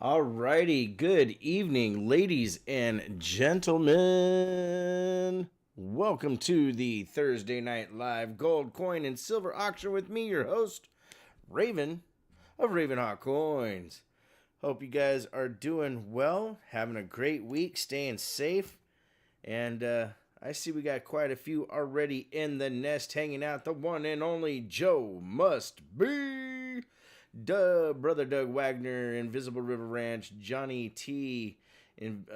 Alrighty, good evening, ladies and gentlemen. Welcome to the Thursday Night Live Gold Coin and Silver Auction with me, your host, Raven of RavenHawk Coins. Hope you guys are doing well, having a great week, staying safe, and I see we got quite a few already in the nest hanging out. The one and only Joe Must Be. Brother Doug Wagner, Invisible River Ranch, Johnny T, and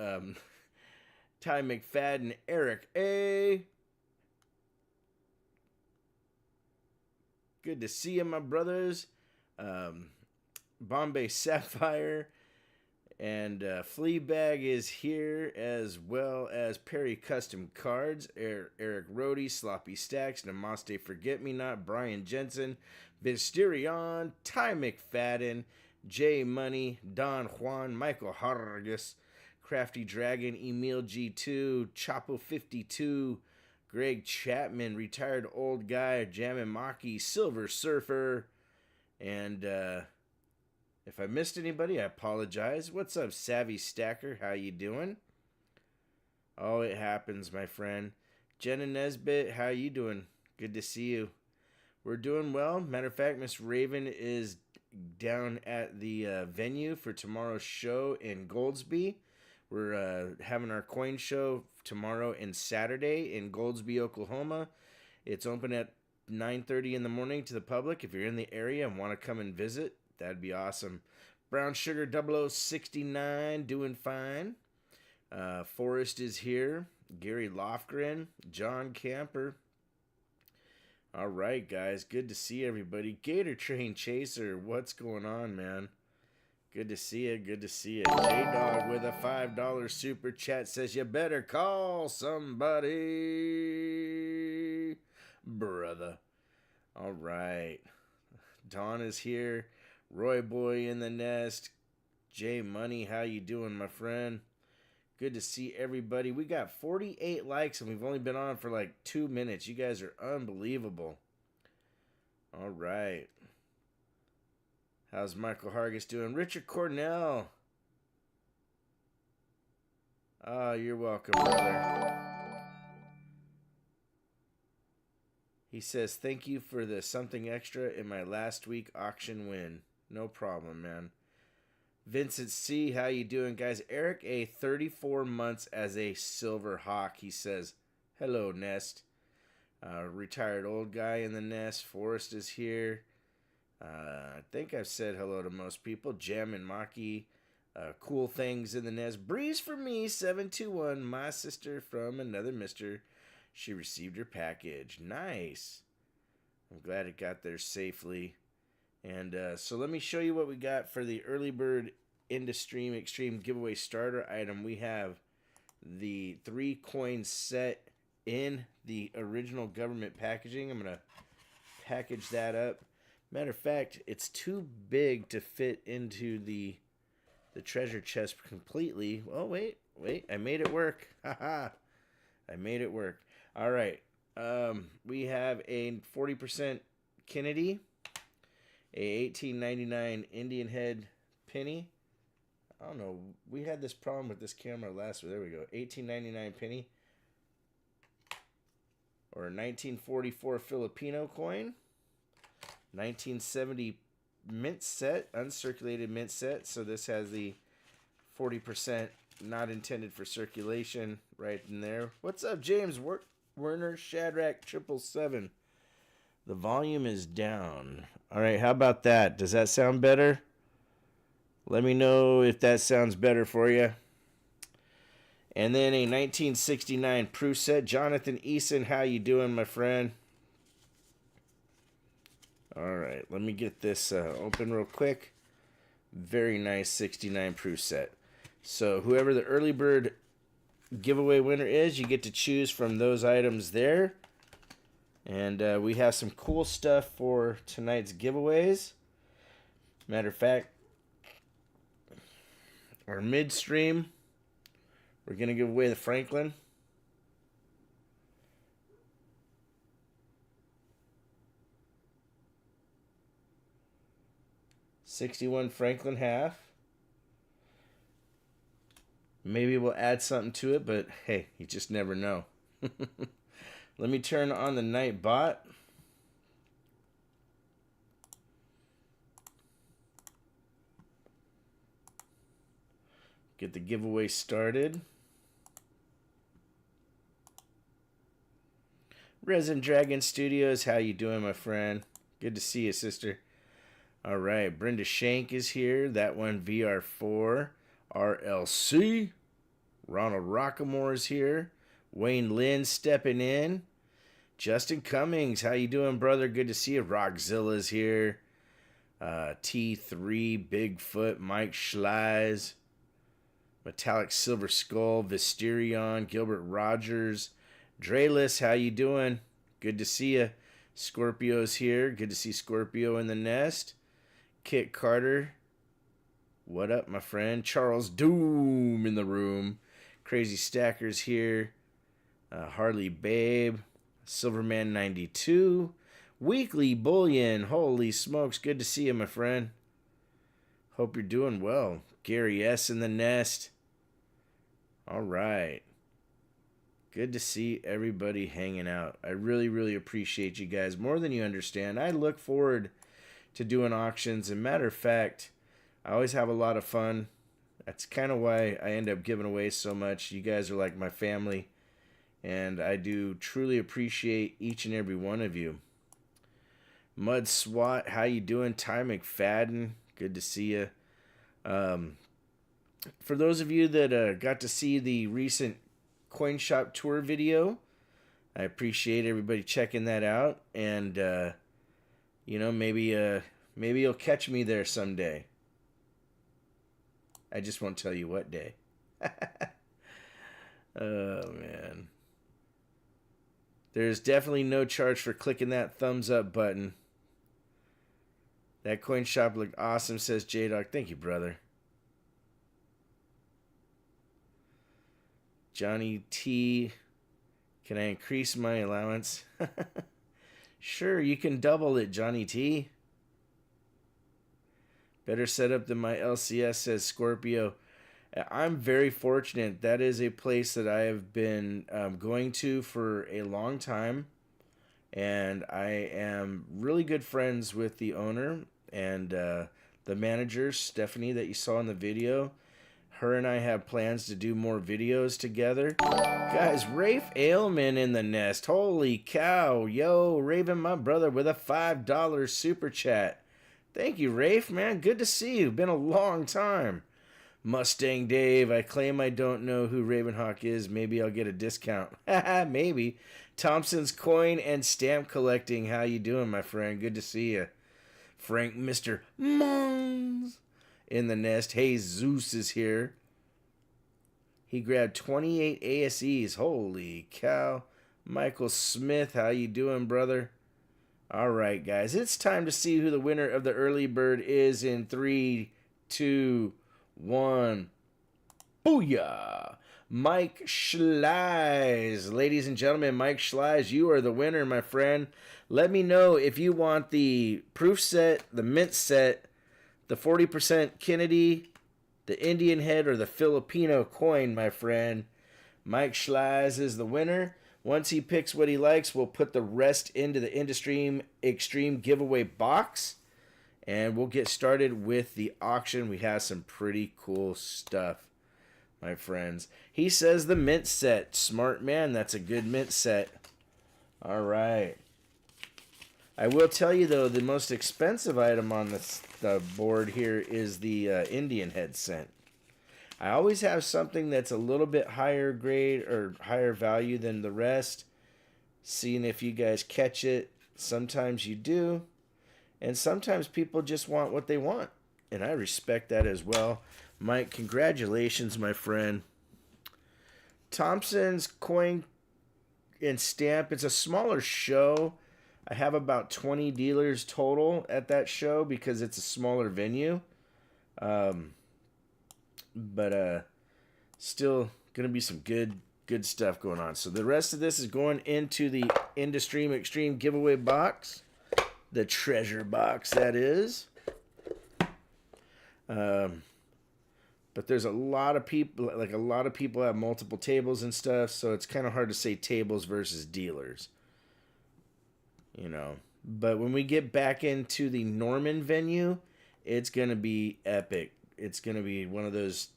Ty McFadden, Eric A. Good to see you, my brothers. Bombay Sapphire and Fleabag is here, as well as Perry Custom Cards, Eric Rohde, Sloppy Stacks, Namaste Forget Me Not, Brian Jensen, Visterion, Ty McFadden, J Money, Don Juan, Michael Hargis, Crafty Dragon, Emil G2, Chapo 52, Greg Chapman, Retired Old Guy, Jammin' Maki, Silver Surfer, and if I missed anybody, I apologize. What's up, Savvy Stacker? How you doing? Oh, it happens, my friend. Jenna Nesbitt, how you doing? Good to see you. We're doing well. Matter of fact, Miss Raven is down at the venue for tomorrow's show in Goldsby. We're having our coin show tomorrow and Saturday in Goldsby, Oklahoma. It's open at 9:30 in the morning to the public. If you're in the area and want to come and visit, that'd be awesome. Brown Sugar 0069 doing fine. Forrest is here. Gary Lofgren. John Camper. All right, guys. Good to see everybody. Gator Train Chaser. What's going on, man? Good to see you. Good to see you. J-Dog with a $5 super chat says you better call somebody, brother. All right. Don is here. Roy Boy in the nest. Jay Money, how you doing, my friend? Good to see everybody. We got 48 likes and we've only been on for like 2 minutes. You guys are unbelievable. All right. How's Michael Hargis doing? Richard Cornell. Oh, you're welcome, brother. He says, thank you for the something extra in my last week auction win. No problem, man. Vincent C., how you doing, guys? Eric A., 34 months as a Silver Hawk. He says, hello, Nest. Retired old guy in the nest. Forrest is here. I think I've said hello to most people. Jam and Maki. Cool things in the nest. Breeze for me, 721. My sister from another mister. She received her package. Nice. I'm glad it got there safely. And so let me show you what we got for the early bird Midstream Extreme giveaway starter item. We have the 3 coin set in the original government packaging. I'm going to package that up. Matter of fact, it's too big to fit into the treasure chest completely. Oh, wait. I made it work. Haha. I made it work. All right. We have a 40% Kennedy. A $18.99 Indian head penny. I don't know. We had this problem with this camera last week. There we go. $18.99 penny. Or a 1944 Filipino coin. 1970 mint set. Uncirculated mint set. So this has the 40% not intended for circulation right in there. What's up, James Werner Shadrack 777? The volume is down. All right, how about that? Does that sound better? Let me know if that sounds better for you. And then a 1969 proof set. Jonathan Eason, how you doing, my friend? All right, let me get this open real quick. Very nice 69 proof set. So whoever the early bird giveaway winner is, you get to choose from those items there. And we have some cool stuff for tonight's giveaways. Matter of fact, our midstream, we're going to give away the Franklin. $61 Franklin half. Maybe we'll add something to it, but hey, you just never know. Let me turn on the night bot. Get the giveaway started. Resin Dragon Studios, how you doing, my friend? Good to see you, sister. All right, Brenda Shank is here. That one, VR4. RLC. Ronald Rockamore is here. Wayne Lynn stepping in. Justin Cummings, how you doing, brother? Good to see you. Rockzilla's here. T3, Bigfoot, Mike Schleiz. Metallic Silver Skull, Visterion, Gilbert Rogers. Drayless, how you doing? Good to see you. Scorpio's here. Good to see Scorpio in the nest. Kit Carter. What up, my friend? Charles Doom in the room. Crazy Stacker's here. Harley Babe. Silverman 92. Weekly Bullion. Holy smokes. Good to see you, my friend. Hope you're doing well. Gary S. in the nest. All right. Good to see everybody hanging out. I really, really appreciate you guys more than you understand. I look forward to doing auctions. And matter of fact, I always have a lot of fun. That's kind of why I end up giving away so much. You guys are like my family. And I do truly appreciate each and every one of you. Mud SWAT, how you doing? Ty McFadden, good to see you. For those of you that got to see the recent Coin Shop tour video, I appreciate everybody checking that out. And, you know, maybe you'll catch me there someday. I just won't tell you what day. Oh, man. There's definitely no charge for clicking that thumbs up button. That coin shop looked awesome, says J-Dog. Thank you, brother. Johnny T. Can I increase my allowance? Sure, you can double it, Johnny T. Better setup than my LCS, says Scorpio. I'm very fortunate. That is a place that I have been going to for a long time. And I am really good friends with the owner and the manager, Stephanie, that you saw in the video. Her and I have plans to do more videos together. Guys, Rafe Ailman in the nest. Holy cow. Yo, Raven, my brother, with a $5 super chat. Thank you, Rafe, man. Good to see you. Been a long time. Mustang Dave, I claim I don't know who RavenHawk is. Maybe I'll get a discount. Maybe. Thompson's Coin and Stamp Collecting. How you doing, my friend? Good to see you. Frank Mr. Mons in the nest. Hey, Zeus is here. He grabbed 28 ASEs. Holy cow. Michael Smith, how you doing, brother? All right, guys. It's time to see who the winner of the early bird is in 3, 2, 1. Booyah! Mike Schleiz. Ladies and gentlemen, Mike Schleiz, you are the winner, my friend. Let me know if you want the proof set, the mint set, the 40% Kennedy, the Indian head, or the Filipino coin, my friend. Mike Schleiz is the winner. Once he picks what he likes, we'll put the rest into the Midstream Extreme giveaway box. And we'll get started with the auction. We have some pretty cool stuff, my friends. He says the mint set. Smart man, that's a good mint set. All right. I will tell you, though, the most expensive item on the board here is the Indian head set. I always have something that's a little bit higher grade or higher value than the rest. Seeing if you guys catch it. Sometimes you do. And sometimes people just want what they want. And I respect that as well. Mike, congratulations, my friend. Thompson's Coin and Stamp. It's a smaller show. I have about 20 dealers total at that show because it's a smaller venue. But still going to be some good stuff going on. So the rest of this is going into the Midstream Extreme giveaway box. The treasure box, that is. But but there's a lot of people, like a lot of people have multiple tables and stuff, so it's kind of hard to say tables versus dealers, you know. But when we get back into the Norman venue, it's going to be epic. It's going to be one of those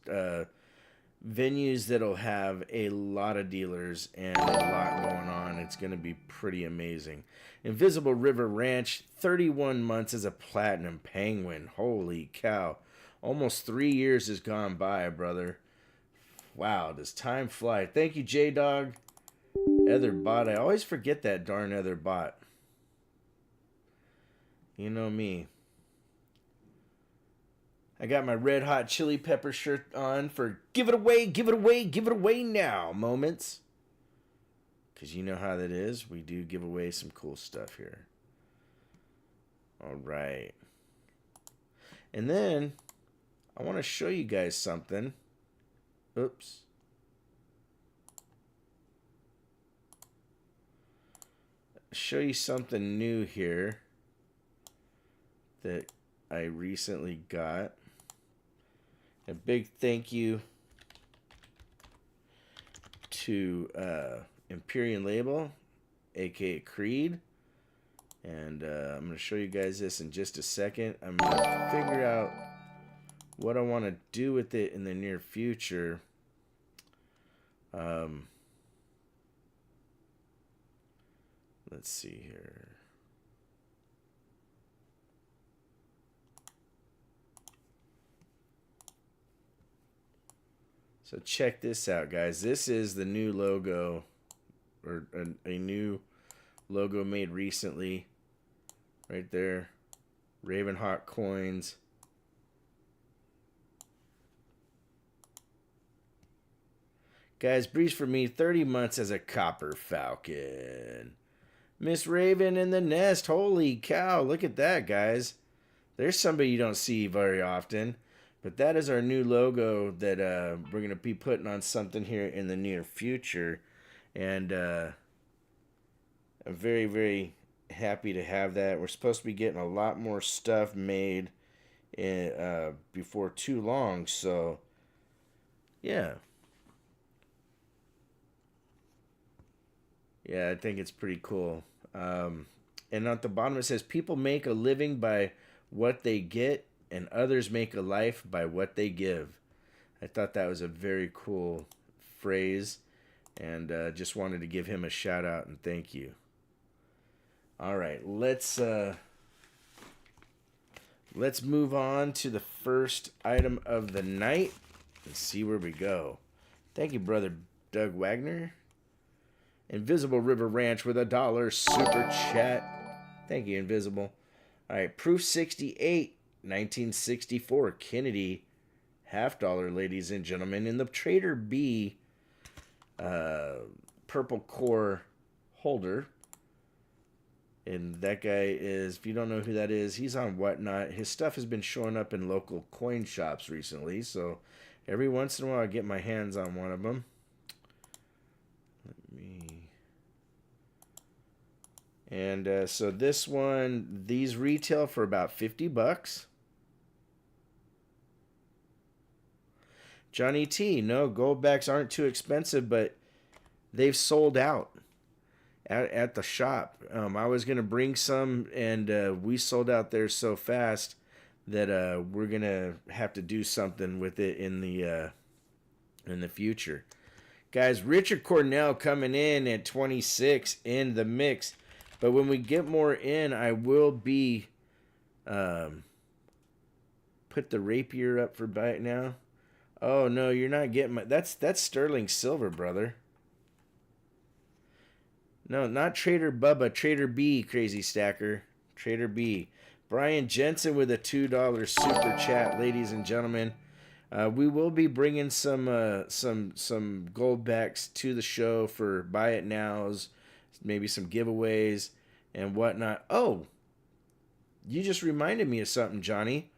venues that'll have a lot of dealers and a lot going on. It's going to be pretty amazing. Invisible River Ranch, 31 months as a platinum penguin. Holy cow. Almost 3 years has gone by, brother. Wow, does time fly? Thank you, J-Dog. Ether Bot. I always forget that darn Ether Bot. You know me. I got my Red Hot Chili Pepper shirt on for give it away, give it away, give it away now moments. Because you know how that is. We do give away some cool stuff here. All right. And then I want to show you guys something. Oops. Show you something new here that I recently got. A big thank you to Empyrean Label, aka Creed. And I'm going to show you guys this in just a second. I'm going to figure out what I want to do with it in the near future. Let's see here. So check this out, guys. This is the new logo, or a new logo made recently. Right there. RavenHawk coins. Guys, Breeze for me, 30 months as a Copper Falcon. Miss Raven in the nest. Holy cow, look at that, guys. There's somebody you don't see very often. But that is our new logo that we're going to be putting on something here in the near future. And I'm very, very happy to have that. We're supposed to be getting a lot more stuff made before too long. So, yeah. Yeah, I think it's pretty cool. And at the bottom it says, people make a living by what they get, and others make a life by what they give. I thought that was a very cool phrase, and just wanted to give him a shout out and thank you. All right, let's move on to the first item of the night and see where we go. Thank you, brother Doug Wagner. Invisible River Ranch with $1 super chat. Thank you, Invisible. All right, Proof 68. 1964 Kennedy $50, ladies and gentlemen, in the Trader B purple core holder. And that guy is, if you don't know who that is, he's on Whatnot. His stuff has been showing up in local coin shops recently, so every once in a while I get my hands on one of them. And so this one, these retail for about $50. Johnny T, no, goldbacks aren't too expensive, but they've sold out at the shop. I was going to bring some, and we sold out there so fast that we're going to have to do something with it in the future. Guys, Richard Cornell coming in at 26 in the mix. But when we get more in, I will be put the rapier up for buy it now. Oh no, you're not getting my that's sterling silver, brother. No, not Trader Bubba, Trader B, crazy stacker. Trader B. Brian Jensen with a $2 super chat, ladies and gentlemen. We will be bringing some goldbacks to the show for buy it nows, maybe some giveaways and whatnot. Oh, you just reminded me of something, Johnny.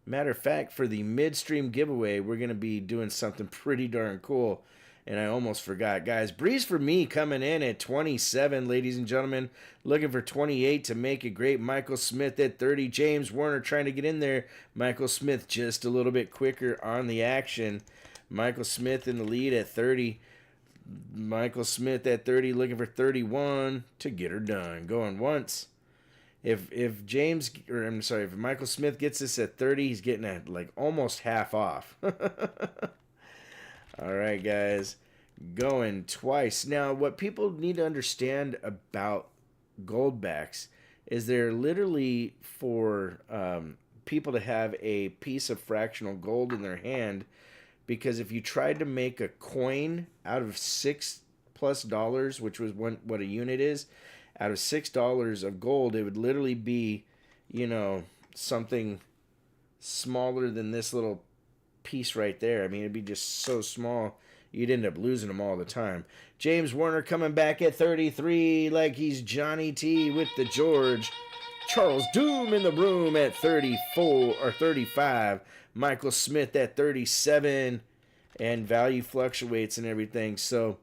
Matter of fact, for the Midstream giveaway, we're going to be doing something pretty darn cool. And I almost forgot. Guys, Breeze for me coming in at 27, ladies and gentlemen. Looking for 28 to make it great. Michael Smith at 30. James Warner trying to get in there. Michael Smith just a little bit quicker on the action. Michael Smith in the lead at 30. Michael Smith at 30 looking for 31 to get her done. Going once. If Michael Smith gets this at 30, he's getting at like almost half off. All right, guys, going twice. Now, what people need to understand about gold backs is they're literally for people to have a piece of fractional gold in their hand, because if you tried to make a coin out of $6+, which was what a unit is, out of $6 of gold, it would literally be, you know, something smaller than this little piece right there. I mean, it'd be just so small, you'd end up losing them all the time. James Warner coming back at 33 like he's Johnny T with the George. Charles Doom in the room at 34 or 35. Michael Smith at 37, and value fluctuates and everything. So,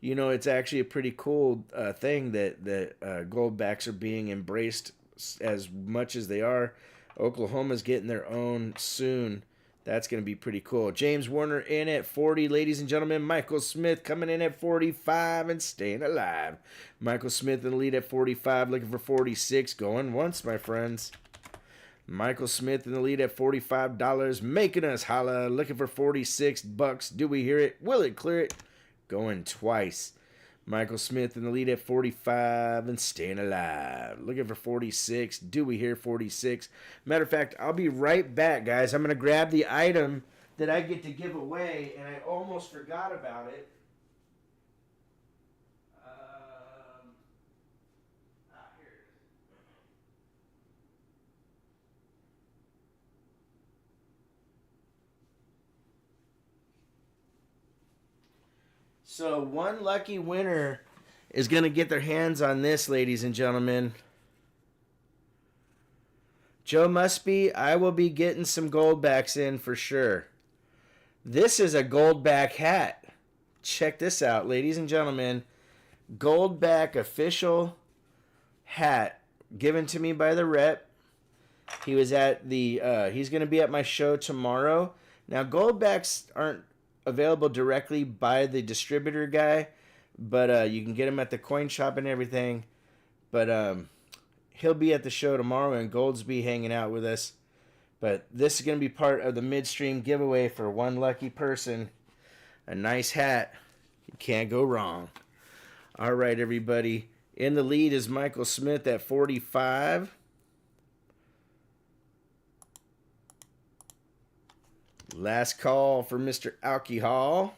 you know, it's actually a pretty cool thing that gold backs are being embraced as much as they are. Oklahoma's getting their own soon. That's going to be pretty cool. James Warner in at 40, ladies and gentlemen. Michael Smith coming in at 45 and staying alive. Michael Smith in the lead at 45, looking for 46. Going once, my friends. Michael Smith in the lead at $45, making us holla, looking for $46. Do we hear it? Will it clear it? Going twice. Michael Smith in the lead at 45 and staying alive. Looking for 46. Do we hear 46? Matter of fact, I'll be right back, guys. I'm going to grab the item that I get to give away, and I almost forgot about it. Here it is. So one lucky winner is going to get their hands on this, ladies and gentlemen. Joe Musby, I will be getting some gold backs in for sure. This is a gold back hat. Check this out, ladies and gentlemen. Gold back official hat given to me by the rep. He was at the, he's going to be at my show tomorrow. Now, gold backs aren't available directly by the distributor guy, but you can get him at the coin shop and everything. But he'll be at the show tomorrow, and Gold's be hanging out with us. But this is going to be part of the Midstream giveaway for one lucky person. A nice hat. You can't go wrong. All right, everybody. In the lead is Michael Smith at 45. Last call for Mr. Alcohol.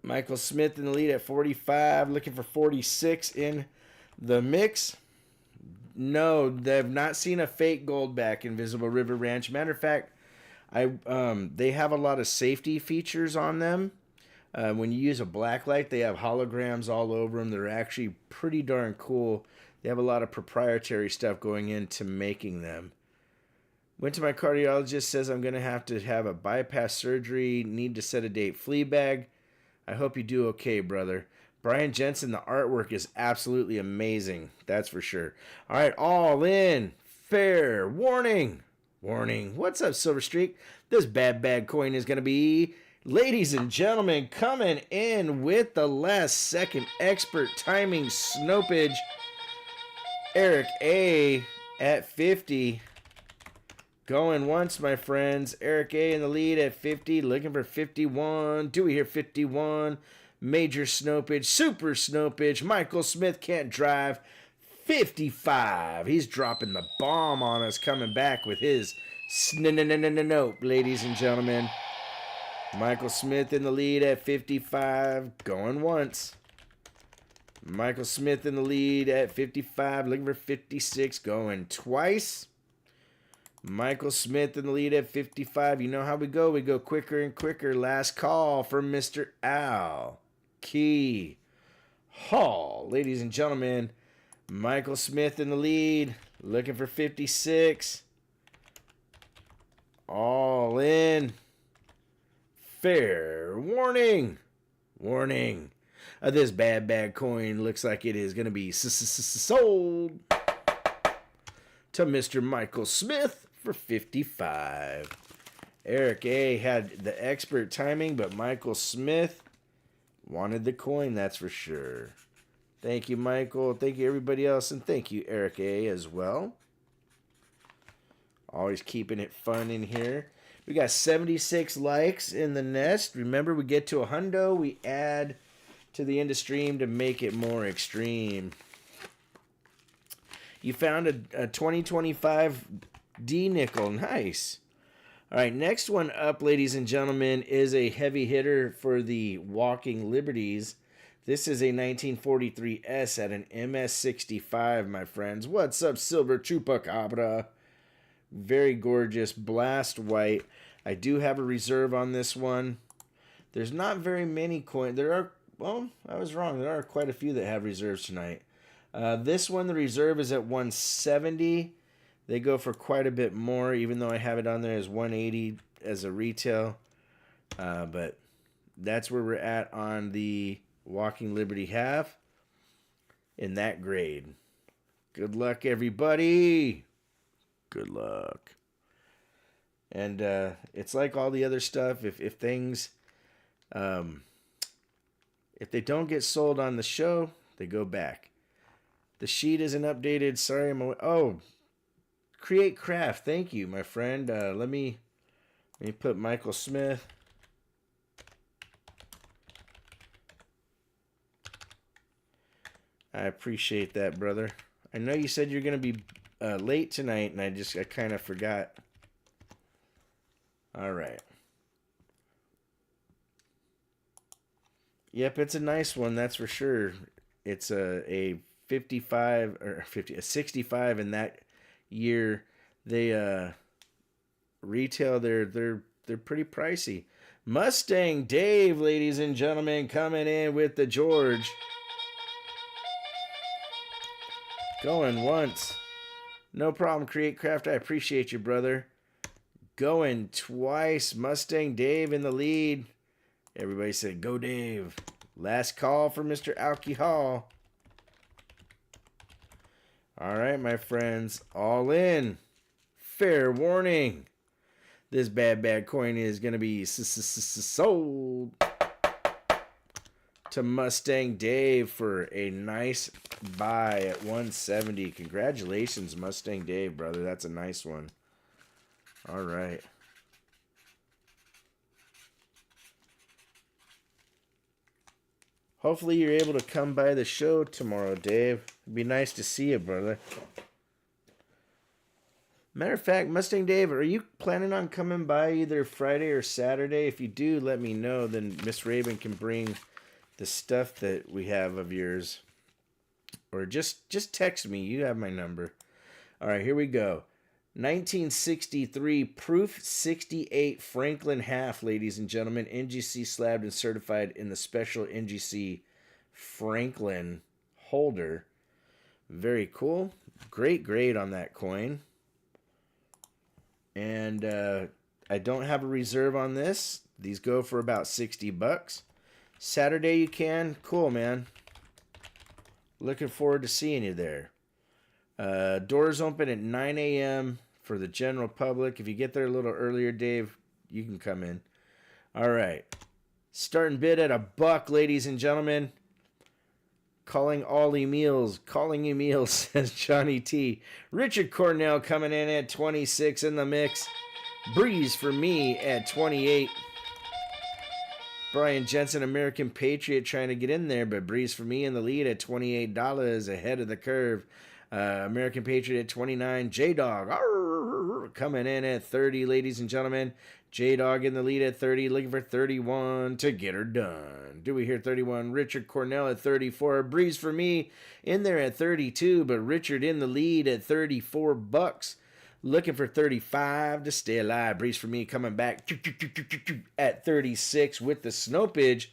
Michael Smith in the lead at 45, looking for 46 in the mix. No, they've not seen a fake gold back in Visible River Ranch. Matter of fact, they have a lot of safety features on them. When you use a black light, they have holograms all over them. They're actually pretty darn cool. They have a lot of proprietary stuff going into making them. Went to my cardiologist, says I'm going to have a bypass surgery, need to set a date. Fleabag, I hope you do okay, brother. Brian Jensen, the artwork is absolutely amazing. That's for sure. All right, all in. Fair warning. Warning. What's up, Silver Streak? This bad coin is going to be, ladies and gentlemen, coming in with the last second expert timing snopage. Eric A at 50. Going once, my friends. Eric A in the lead at 50, looking for 51. Do we hear 51? Major snopage, super snopage. Michael Smith can't drive. 55. He's dropping the bomb on us, coming back with his nope, ladies and gentlemen. Michael Smith in the lead at 55, going once. Michael Smith in the lead at 55, looking for 56, going twice. Michael Smith in the lead at 55. You know how we go. We go quicker and quicker. Last call for Mr. Al Key Hall. Ladies and gentlemen, Michael Smith in the lead. Looking for 56. All in. Fair warning. Warning. This bad coin looks like it is going to be sold to Mr. Michael Smith for 55. Eric A had the expert timing, but Michael Smith wanted the coin, that's for sure. Thank you, Michael. Thank you, everybody else. And thank you, Eric A, as well. Always keeping it fun in here. We got 76 likes in the nest. Remember, we get to a hundo, we add to the end of stream to make it more extreme. You found a 2025 D nickel. Nice. All right, next one up, ladies and gentlemen, is a heavy hitter for the Walking Liberties. This is a 1943 S at an MS65, my friends. What's up, Silver Chupacabra? Very gorgeous, blast white. I do have a reserve on this one. There's not very many coins. There are, well, I was wrong. There are quite a few that have reserves tonight. This one, the reserve is at 170. They go for quite a bit more, even though I have it on there as 180 as a retail. But that's where we're at on the Walking Liberty half in that grade. Good luck, everybody. Good luck. And it's like all the other stuff. If things, if they don't get sold on the show, they go back. The sheet isn't updated. Sorry, oh, Create Craft. Thank you, my friend. Let me put Michael Smith. I appreciate that, brother. I know you said you're gonna be late tonight, and I kind of forgot. All right. Yep, it's a nice one, that's for sure. It's a 55 or 50, a 65 in that year. They retail they're pretty pricey. Mustang Dave, ladies and gentlemen, coming in with the George. Going once. No problem, Create Craft. I appreciate you, brother. Going twice. Mustang Dave in the lead. Everybody said, go Dave. Last call for Mr. Alcohol. All right, my friends. All in. Fair warning. This bad coin is going to be sold to Mustang Dave for a nice buy at 170. Congratulations, Mustang Dave, brother. That's a nice one. All right. Hopefully you're able to come by the show tomorrow, Dave. It'd be nice to see you, brother. Matter of fact, Mustang Dave, are you planning on coming by either Friday or Saturday? If you do, let me know. Then Miss Raven can bring the stuff that we have of yours. Or just text me. You have my number. All right, here we go. 1963 Proof 68 Franklin half, ladies and gentlemen. NGC slabbed and certified in the special NGC Franklin holder. Very cool. Great grade on that coin. And I don't have a reserve on this. These go for about $60. Saturday you can. Cool, man. Looking forward to seeing you there. Doors open at 9 a.m. for the general public. If you get there a little earlier, Dave, you can come in. All right. Starting bid at $1, ladies and gentlemen. Calling all meals. Calling you meals, says Johnny T. Richard Cornell coming in at 26 in the mix. Breeze for me at 28. Brian Jensen, American Patriot, trying to get in there, but Breeze for me in the lead at $28 ahead of the curve. American Patriot at 29. J-Dog coming in at 30, ladies and gentlemen. J-Dog in the lead at 30, looking for 31 to get her done. Do we hear 31? Richard Cornell at 34. Breeze for me in there at 32, but Richard in the lead at $34. Looking for 35 to stay alive. Breeze for me coming back at 36 with the Snopage.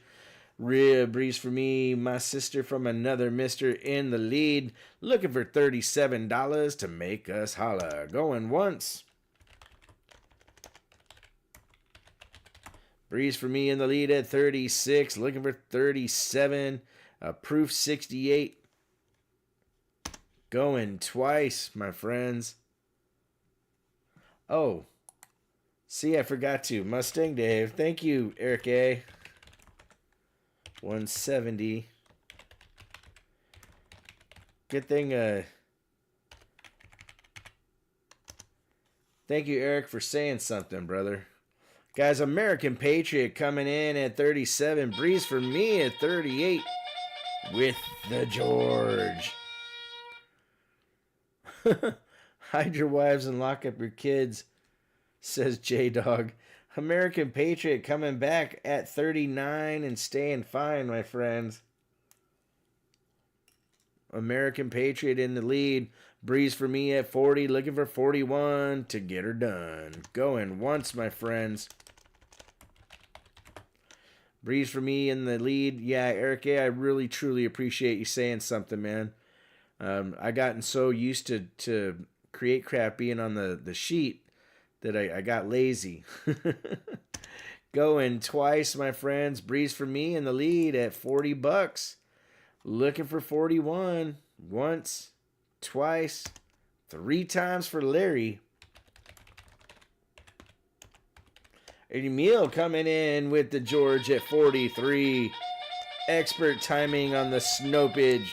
Breeze for me, my sister from another mister in the lead. Looking for $37 to make us holla. Going once. Breeze for me in the lead at 36. Looking for 37. Proof 68. Going twice, my friends. Oh. See, I forgot to. Mustang Dave. Thank you, Eric A. 170. Good thing, thank you, Eric, for saying something, brother. Guys, American Patriot coming in at 37. Breeze for me at 38 with the George. Hide your wives and lock up your kids, says J-Dog. American Patriot coming back at 39 and staying fine, my friends. American Patriot in the lead. Breeze for me at 40. Looking for 41 to get her done. Going once, my friends. Breeze for me in the lead. Yeah, Eric A., I really, truly appreciate you saying something, man. I gotten so used to Create Craft being on the sheet that I got lazy. Going twice, my friends. Breeze for me in the lead at $40. Looking for 41. Once, twice, 3 times for Larry. Emil coming in with the George at 43. Expert timing on the snopage.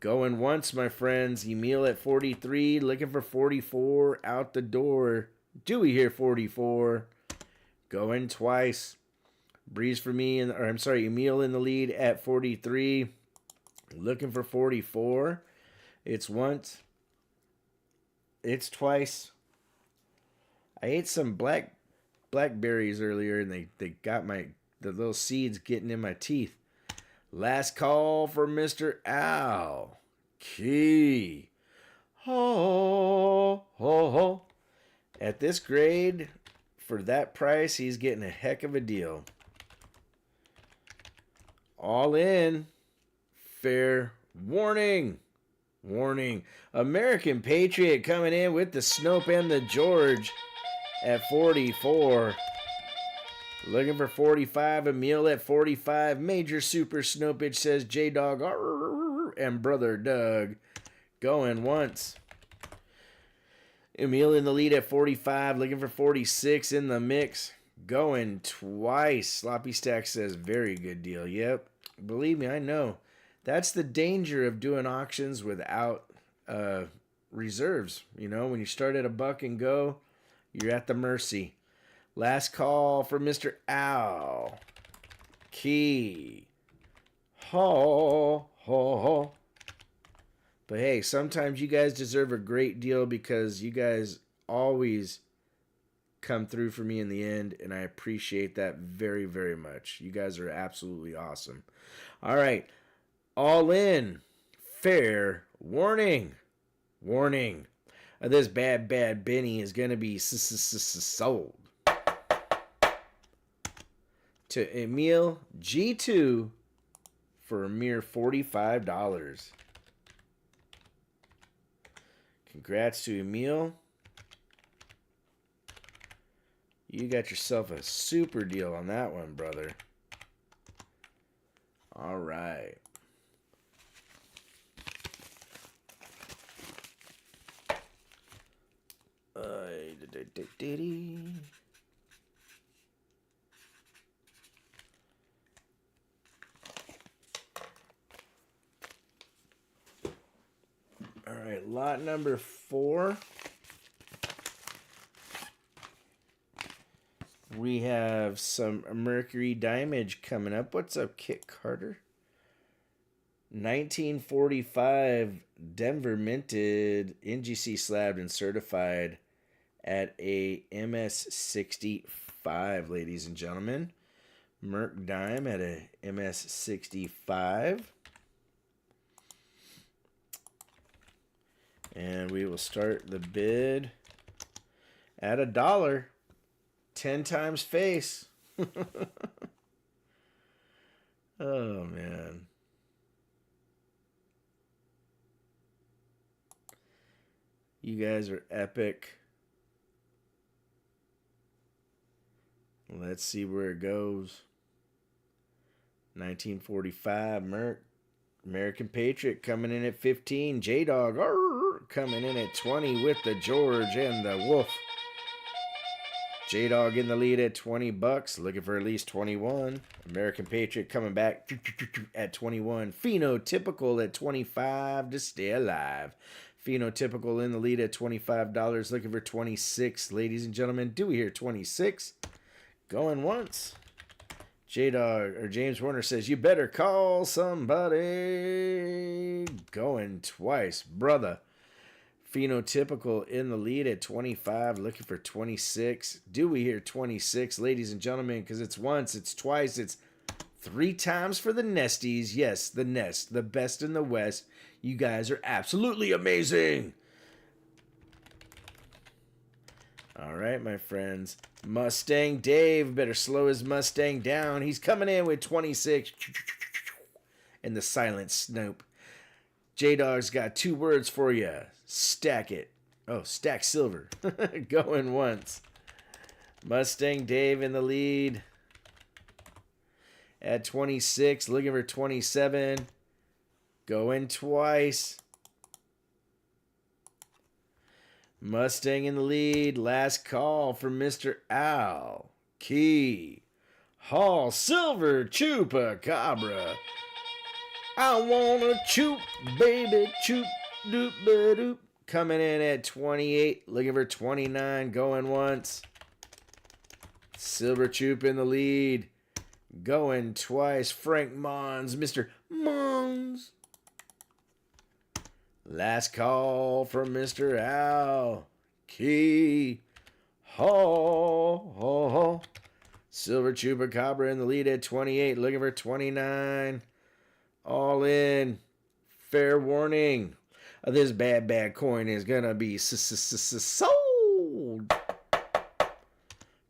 Going once, my friends. Emil at 43. Looking for 44. Out the door. Dewey here, 44. Going twice. Breeze for me, Emil in the lead at 43. Looking for 44. It's once. It's twice. I ate some blackberries earlier, and they got the little seeds getting in my teeth. Last call for Mr. Al. Key. Ho, ho, ho. At this grade, for that price, he's getting a heck of a deal. All in. Fair warning. Warning. American Patriot coming in with the Snope and the George at 44. Looking for 45. Emil at 45. Major Super Snopage, says J-Dog and Brother Doug. Going once. Emil in the lead at 45. Looking for 46 in the mix. Going twice. Sloppy Stack says very good deal. Yep. Believe me, I know. That's the danger of doing auctions without reserves. You know, when you start at $1 and go, you're at the mercy. Last call for Mr. Al. Key. Ho, ho, ho. But hey, sometimes you guys deserve a great deal because you guys always come through for me in the end, and I appreciate that very, very much. You guys are absolutely awesome. All right. All in. Fair warning. Warning. This bad Benny is going to be sold to Emil G2 for a mere $45. Congrats to Emil. You got yourself a super deal on that one, brother. All right. All right, lot number 4. We have some Mercury Damage coming up. What's up, Kit Carter? 1945 Denver minted, NGC slabbed and certified at a MS65, ladies and gentlemen. Merc Dime at a MS65. And we will start the bid at $1. 10 times face. Oh, man. You guys are epic. Let's see where it goes. 1945, American Patriot coming in at 15. J-Dog coming in at 20 with the George and the Wolf. J-Dog in the lead at $20, looking for at least 21. American Patriot coming back at 21. Phenotypical at 25 to stay alive. Phenotypical in the lead at $25, looking for 26. Ladies and gentlemen, do we hear 26? Going once. J-Dog or James Warner says, you better call somebody. Going twice, brother. Phenotypical in the lead at 25, looking for 26. Do we hear 26, ladies and gentlemen? Because it's once, it's twice, it's 3 times for the Nesties. Yes, the Nest, the best in the West. You guys are absolutely amazing. All right, my friends. Mustang Dave better slow his Mustang down. He's coming in with 26. And the silent Snoop. J-Dog's got 2 words for you. Stack it. Oh, stack silver. Going once. Mustang Dave in the lead at 26. Looking for 27. Going twice. Mustang in the lead. Last call from Mr. Al. Key. Hall. Silver. Chupacabra. I wanna choop, baby, choop, doop, ba doop. Coming in at 28, looking for 29, going once. Silver Choop in the lead, going twice. Frank Mons, Mr. Mons. Last call from Mr. Al. Key. Hall. Silver Chupacabra in the lead at 28, looking for 29. All in. Fair warning. This bad coin is going to be sold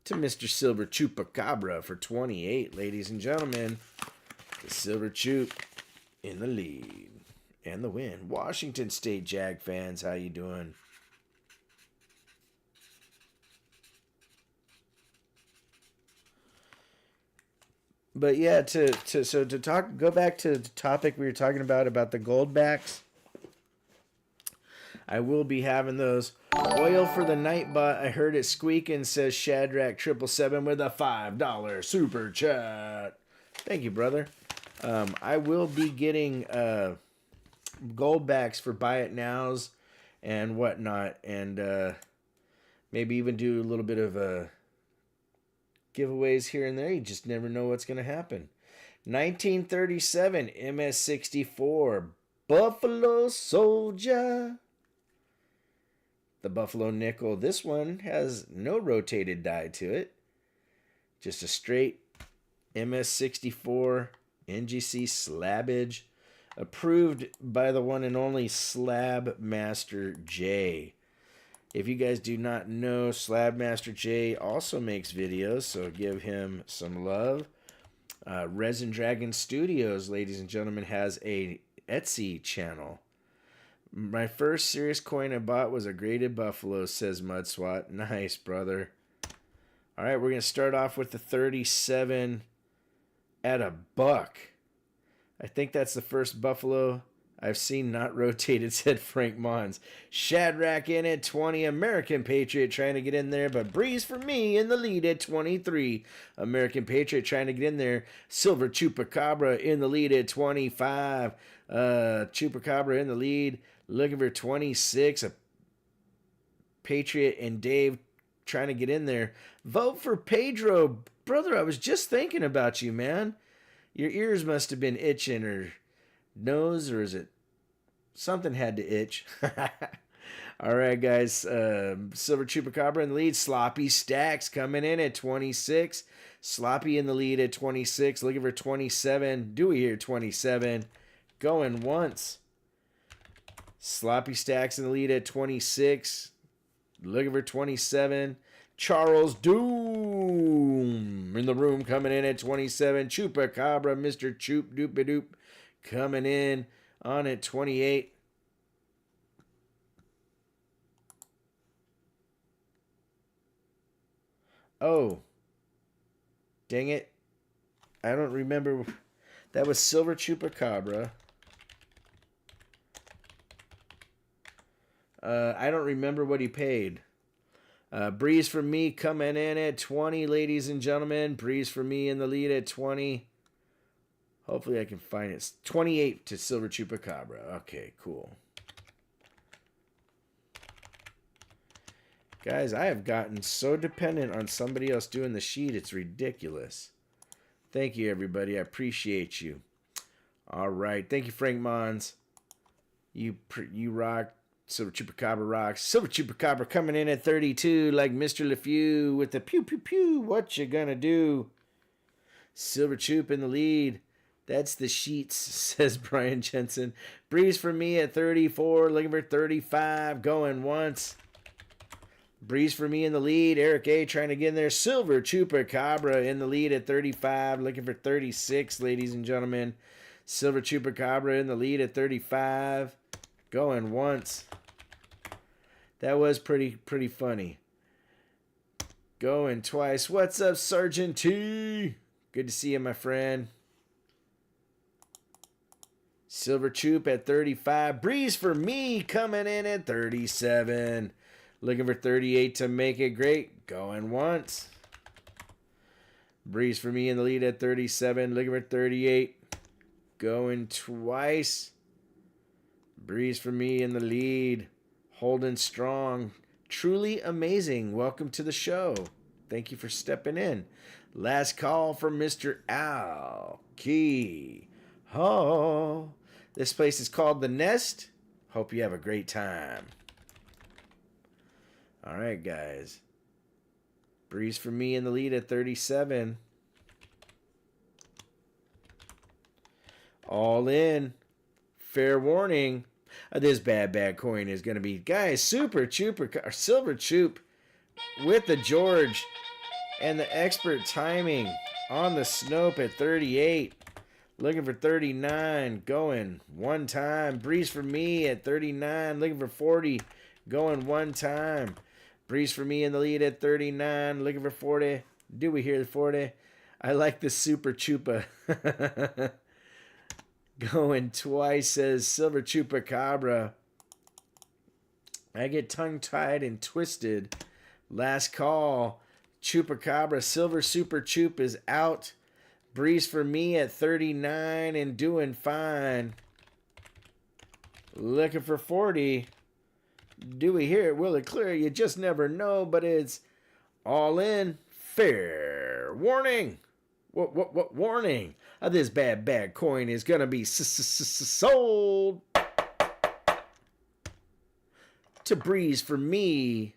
to Mr. Silver Chupacabra for 28, ladies and gentlemen. The Silver Chup in the lead and the win. Washington State Jag fans, how you doing? But yeah, go back to the topic we were talking about the gold backs. I will be having those. Oil for the Nightbot. I heard it squeaking, says Shadrach 777 with a $5 super chat. Thank you, brother. I will be getting gold backs for buy it nows and whatnot, and maybe even do a little bit of giveaways here and there. You just never know what's going to happen. 1937 MS-64 Buffalo Soldier. The Buffalo Nickel. This one has no rotated die to it. Just a straight MS-64 NGC slabbage. Approved by the one and only Slab Master J. If you guys do not know, Slab Master J also makes videos, so give him some love. Resin Dragon Studios, ladies and gentlemen, has a Etsy channel. My first serious coin I bought was a graded buffalo, says Mudswat. Nice, brother. All right, we're going to start off with the 37 at $1. I think that's the first buffalo I've seen not rotated, said Frank Mons. Shadrach in at 20. American Patriot trying to get in there, but Breeze for me in the lead at 23. American Patriot trying to get in there. Silver Chupacabra in the lead at 25. Chupacabra in the lead, looking for 26. A Patriot and Dave trying to get in there. Vote for Pedro. Brother, I was just thinking about you, man. Your ears must have been itching, or nose, or is it something had to itch? All right, guys. Silver Chupacabra in the lead. Sloppy Stacks coming in at 26. Sloppy in the lead at 26. Looking for 27. Do we hear 27? Going once. Sloppy Stacks in the lead at 26. Looking for 27. Charles Doom in the room coming in at 27. Chupacabra, Mr. Choop Doop-a-Doop coming in on at 28. Oh. Dang it. I don't remember. That was Silver Chupacabra. I don't remember what he paid. Breeze for me coming in at 20, ladies and gentlemen. Breeze for me in the lead at 20. Hopefully I can find it. 28 to Silver Chupacabra. Okay, cool. Guys, I have gotten so dependent on somebody else doing the sheet. It's ridiculous. Thank you, everybody. I appreciate you. All right. Thank you, Frank Mons. You rock. Silver Chupacabra rocks. Silver Chupacabra coming in at 32 like Mr. LeFew with the pew, pew, pew. What you gonna do? Silver Chup in the lead. That's the sheets, says Brian Jensen. Breeze for me at 34, looking for 35, going once. Breeze for me in the lead. Eric A trying to get in there. Silver Chupacabra in the lead at 35, looking for 36, ladies and gentlemen. Silver Chupacabra in the lead at 35, going once. That was pretty funny. Going twice. What's up, Sergeant T? Good to see you, my friend. Silver Chup at 35. Breeze for me coming in at 37. Looking for 38 to make it great. Going once. Breeze for me in the lead at 37. Looking for 38. Going twice. Breeze for me in the lead. Holding strong. Truly amazing. Welcome to the show. Thank you for stepping in. Last call from Mr. Al Key. Oh, this place is called The Nest. Hope you have a great time. All right, guys. Breeze for me in the lead at 37. All in. Fair warning. This bad coin is going to be, guys, Silver Chup with the George and the expert timing on the Snope at 38. Looking for 39, going one time. Breeze for me at 39, looking for 40, going one time. Breeze for me in the lead at 39, looking for 40. Do we hear the 40? I like the Super Chupa. Going twice, says Silver Chupacabra. I get tongue-tied and twisted. Last call. Chupacabra. Silver Super Chup is out. Breeze for me at 39 and doing fine. Looking for 40. Do we hear it? Will it clear? You just never know, but it's all in. Fair warning. What warning? This bad coin is going to be sold to Breeze for me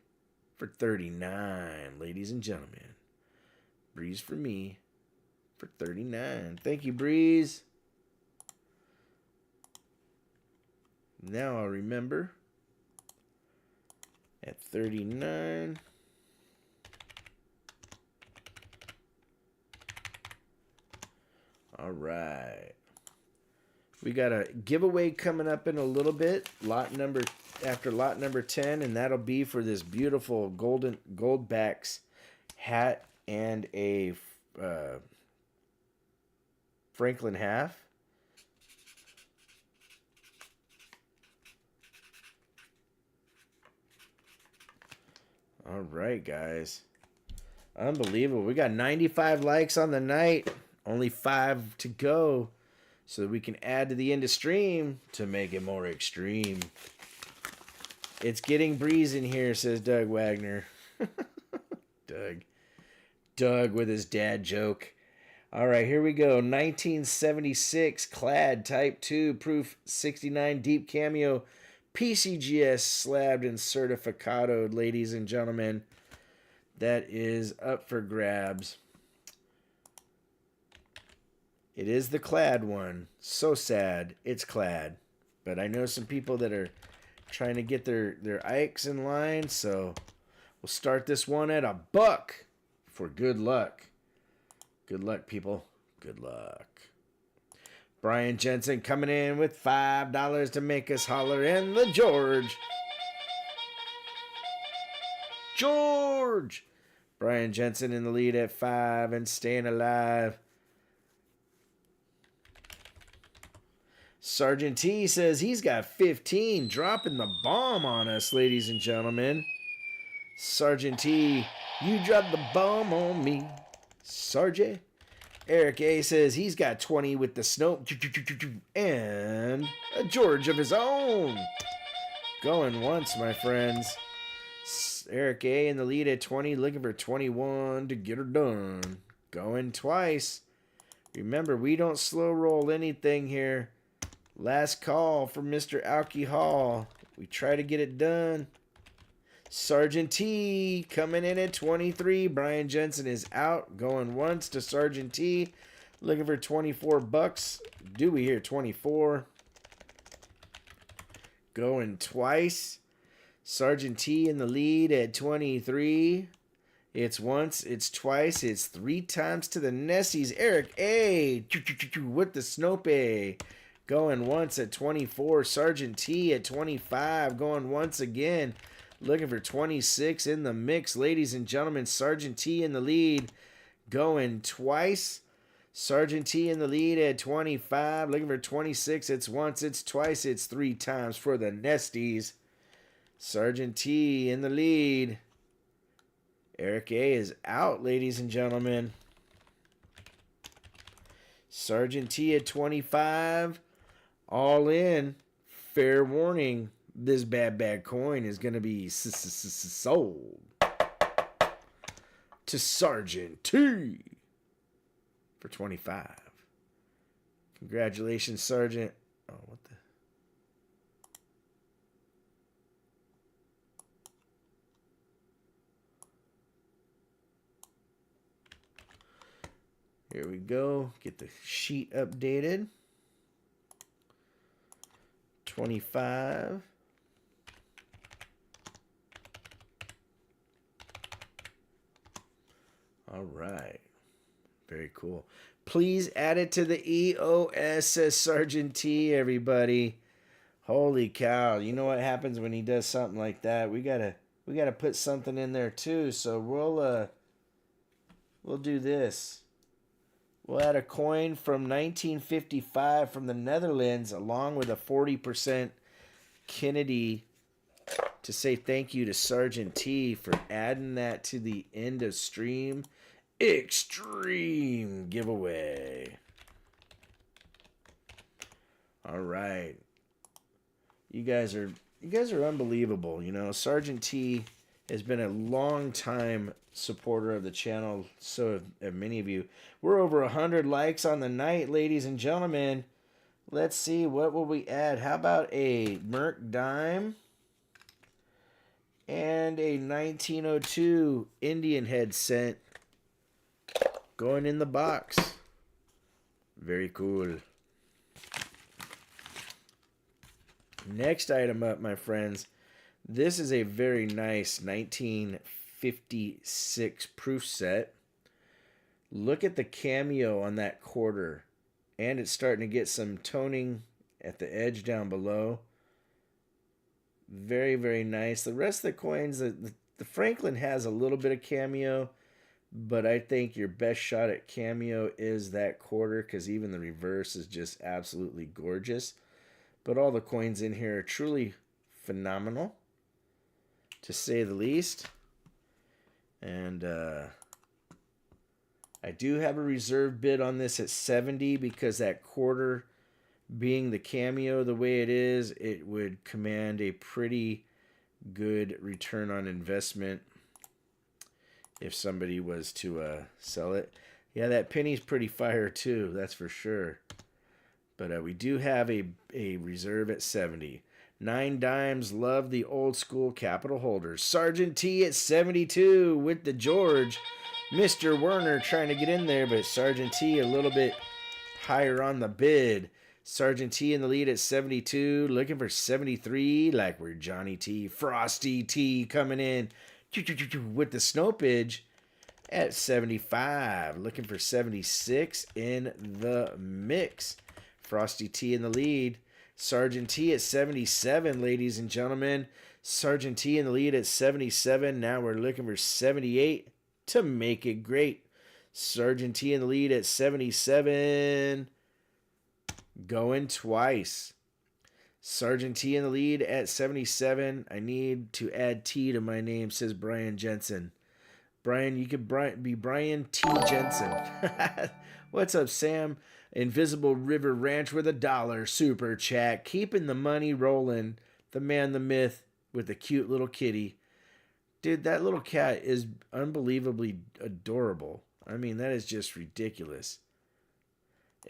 for 39, ladies and gentlemen. Breeze for me for 39. Thank you, Breeze. Now I'll remember. At 39. All right. We got a giveaway coming up in a little bit. After lot number 10, and that'll be for this beautiful Goldbacks hat and a Franklin half. All right, guys. Unbelievable. We got 95 likes on the night. Only 5 to go. So that we can add to the end of stream to make it more extreme. It's getting breeze in here, says Doug Wagner. Doug with his dad joke. All right, here we go. 1976 clad type 2 proof 69 deep cameo PCGS slabbed and certificadoed, ladies and gentlemen. That is up for grabs. It is the clad one. So sad it's clad. But I know some people that are trying to get their Ikes in line, so we'll start this one at $1 for good luck. Good luck, people. Good luck. Brian Jensen coming in with $5 to make us holler, and the George. Brian Jensen in the lead at 5 and staying alive. Sergeant T says he's got 15, dropping the bomb on us, ladies and gentlemen. Sergeant T, you dropped the bomb on me, Sergeant. Eric A says he's got 20 with the snow and a George of his own. Going once, my friends. Eric A in the lead at 20, looking for 21 to get her done. Going twice. Remember, we don't slow roll anything here. Last call for Mr. Alcohol. We try to get it done. Sergeant T coming in at 23. Brian Jensen is out. Going once to Sergeant T. Looking for 24 bucks. Do we hear 24? Going twice. Sergeant T in the lead at 23. It's once, it's twice, it's 3 times to the Nessies. Eric A with the Snope. Going once at 24. Sergeant T at 25. Going once again. Looking for 26 in the mix. Ladies and gentlemen, Sergeant T in the lead. Going twice. Sergeant T in the lead at 25. Looking for 26. It's once, it's twice, it's 3 times for the Nesties. Sergeant T in the lead. Eric A is out, ladies and gentlemen. Sergeant T at 25. All in. Fair warning. This bad coin is going to be sold to Sergeant T for 25. Congratulations, Sergeant. Oh, what the? Here we go. Get the sheet updated. 25. All right. Very cool. Please add it to the EOS, says Sergeant T, everybody. Holy cow. You know what happens when he does something like that? We gotta put something in there too. So we'll do this. We'll add a coin from 1955 from the Netherlands along with a 40% Kennedy to say thank you to Sergeant T for adding that to the end of stream extreme giveaway. All right. You guys are unbelievable. You know, Sergeant T has been a long time supporter of the channel. So have many of you. We're over 100 likes on the night, ladies and gentlemen. Let's see, what will we add? How about a Merc Dime and a 1902 Indian head cent going in the box? Very cool. Next item up, my friends. This is a very nice 1956 proof set. Look at the cameo on that quarter. And it's starting to get some toning at the edge down below. Very, very nice. The rest of the coins, the Franklin has a little bit of cameo. But I think your best shot at cameo is that quarter, because even the reverse is just absolutely gorgeous. But all the coins in here are truly phenomenal, to say the least. And I do have a reserve bid on this at 70 because that quarter being the cameo the way it is, it would command a pretty good return on investment if somebody was to sell it. Yeah, that penny's pretty fire too, that's for sure. But we do have a reserve at 70. 9 dimes, love the old school capital holders. Sergeant T at 72 with the George. Mr. Werner trying to get in there, but Sergeant T a little bit higher on the bid. Sergeant T in the lead at 72, looking for 73, like we're Johnny T. Frosty T coming in with the Snopage at 75, looking for 76 in the mix. Frosty T in the lead. Sergeant T at 77, ladies and gentlemen. Sergeant T in the lead at 77. Now we're looking for 78 to make it great. Sergeant T in the lead at 77. Going twice. Sergeant T in the lead at 77. I need to add T to my name, says Brian Jensen. Brian, you could be Brian T. Jensen. What's up, Sam? Invisible River Ranch with $1 super chat. Keeping the money rolling. The man, the myth, with the cute little kitty. Dude, that little cat is unbelievably adorable. I mean, that is just ridiculous.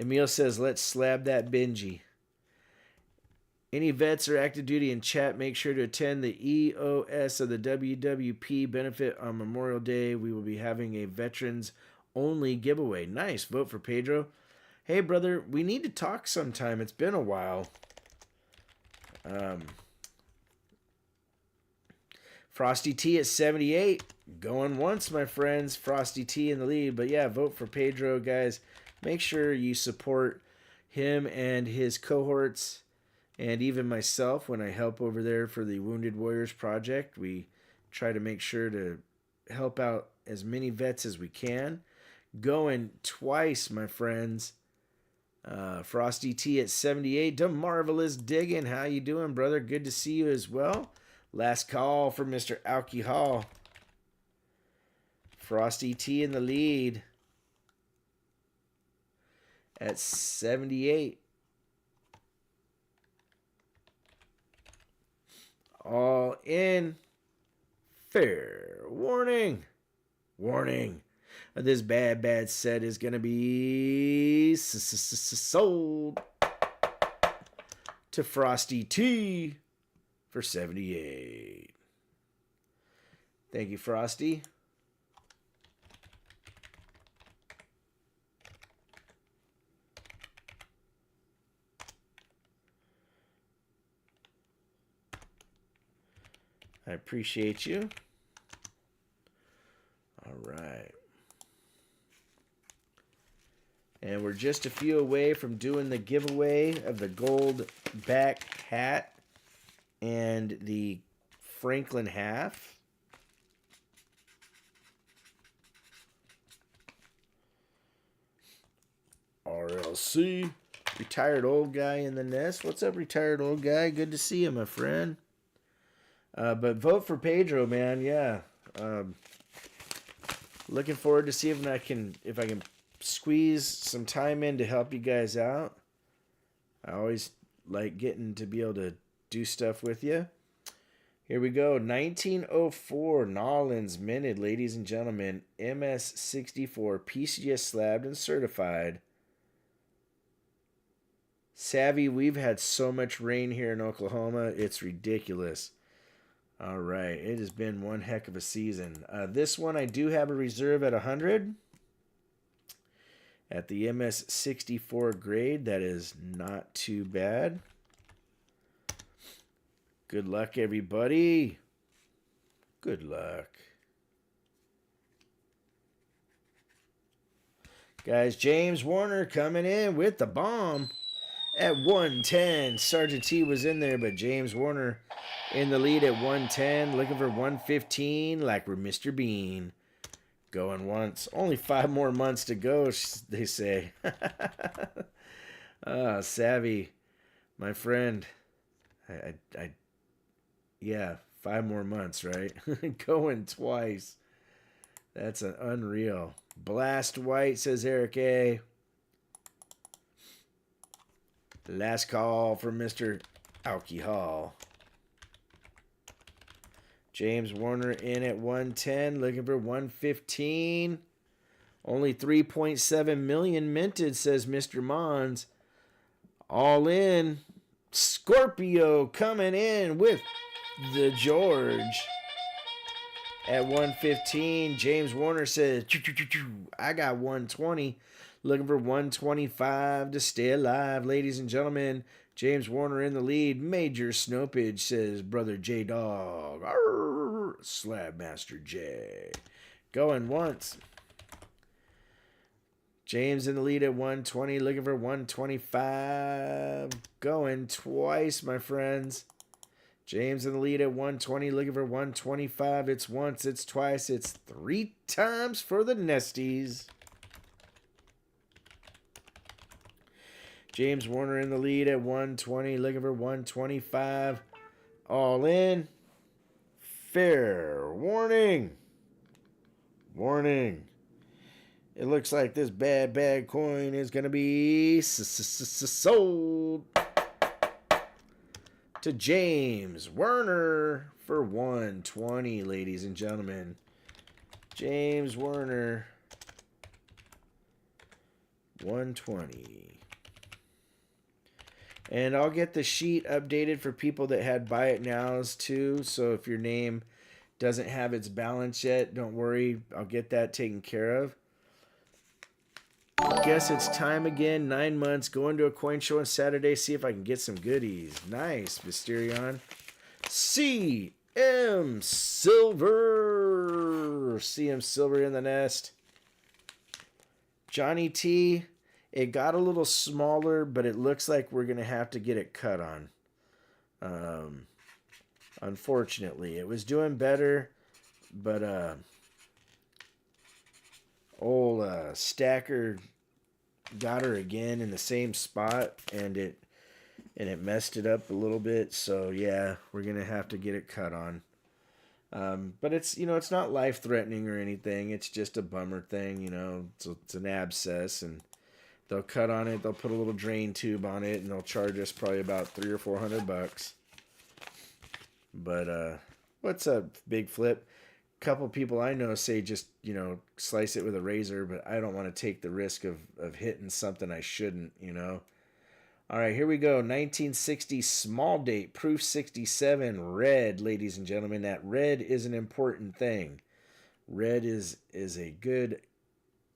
Emil says, let's slab that Benji. Any vets or active duty in chat, make sure to attend the EOS of the WWP benefit on Memorial Day. We will be having a veterans-only giveaway. Nice. Vote for Pedro. Hey, brother, we need to talk sometime. It's been a while. Frosty T at 78. Going once, my friends. Frosty T in the lead. But yeah, vote for Pedro, guys. Make sure you support him and his cohorts and even myself when I help over there for the Wounded Warriors Project. We try to make sure to help out as many vets as we can. Going twice, my friends. Frosty T at 78. The Marvelous Diggin'. How you doing, brother? Good to see you as well. Last call for Mr. Alcohol. Frosty T in the lead at 78. All in. Fair warning. Warning. This bad set is going to be sold to Frosty T for 78. Thank you, Frosty. I appreciate you. All right. And we're just a few away from doing the giveaway of the gold back hat and the Franklin half. RLC. Retired old guy in the nest. What's up, retired old guy? Good to see you, my friend. But vote for Pedro, man. Yeah. Looking forward to see if I can squeeze some time in to help you guys out. I always like getting to be able to do stuff with you. Here we go. 1904 Nollins minted, ladies and gentlemen. MS64 PCS slabbed and certified. Savvy, we've had so much rain here in Oklahoma. It's ridiculous. All right. It has been one heck of a season. This one I do have a reserve at 100. At the MS64 grade, that is not too bad. Good luck, everybody. Good luck. Guys, James Warner coming in with the bomb at 110. Sergeant T was in there, but James Warner in the lead at 110. Looking for 115 like we're Mr. Bean. Going once. Only 5 more months to go, they say. Savvy, my friend. Yeah, 5 more months, right? Going twice. That's an unreal. Blast White, says Eric A. Last call from Mr. Alcohol. James Warner in at 110, looking for 115. Only 3.7 million minted, says Mr. Mons. All in. Scorpio coming in with the George. At 115, James Warner says, I got 120. Looking for 125 to stay alive, ladies and gentlemen. James Warner in the lead. Major Snopage, says Brother J-Dog. Slab Master J. Going once. James in the lead at 120. Looking for 125. Going twice, my friends. James in the lead at 120, looking for 125. It's once, it's twice, it's 3 times for the Nesties. James Warner in the lead at 120, looking for 125. All in. Fair warning. Warning. It looks like this bad coin is going to be sold to James Werner for 120, ladies and gentlemen. James Werner, 120. And I'll get the sheet updated for people that had buy it nows too. So if your name doesn't have its balance yet, don't worry. I'll get that taken care of. Guess it's time again. 9 months. Going to a coin show on Saturday. See if I can get some goodies. Nice, Mysterion. CM Silver. CM Silver in the nest. Johnny T. It got a little smaller, but it looks like we're going to have to get it cut on. Unfortunately. It was doing better, but old Stacker got her again in the same spot, and it messed it up a little bit. So yeah, we're gonna have to get it cut on. But it's it's not life threatening or anything. It's just a bummer thing, So it's an abscess, and they'll cut on it. They'll put a little drain tube on it, and they'll charge us probably about $300 or $400. But what's up, Big Flip? Couple people I know say just slice it with a razor, but I don't want to take the risk of hitting something I shouldn't. All right, here we go. 1960 small date, proof 67, red, ladies and gentlemen. That red is an important thing. Red is a good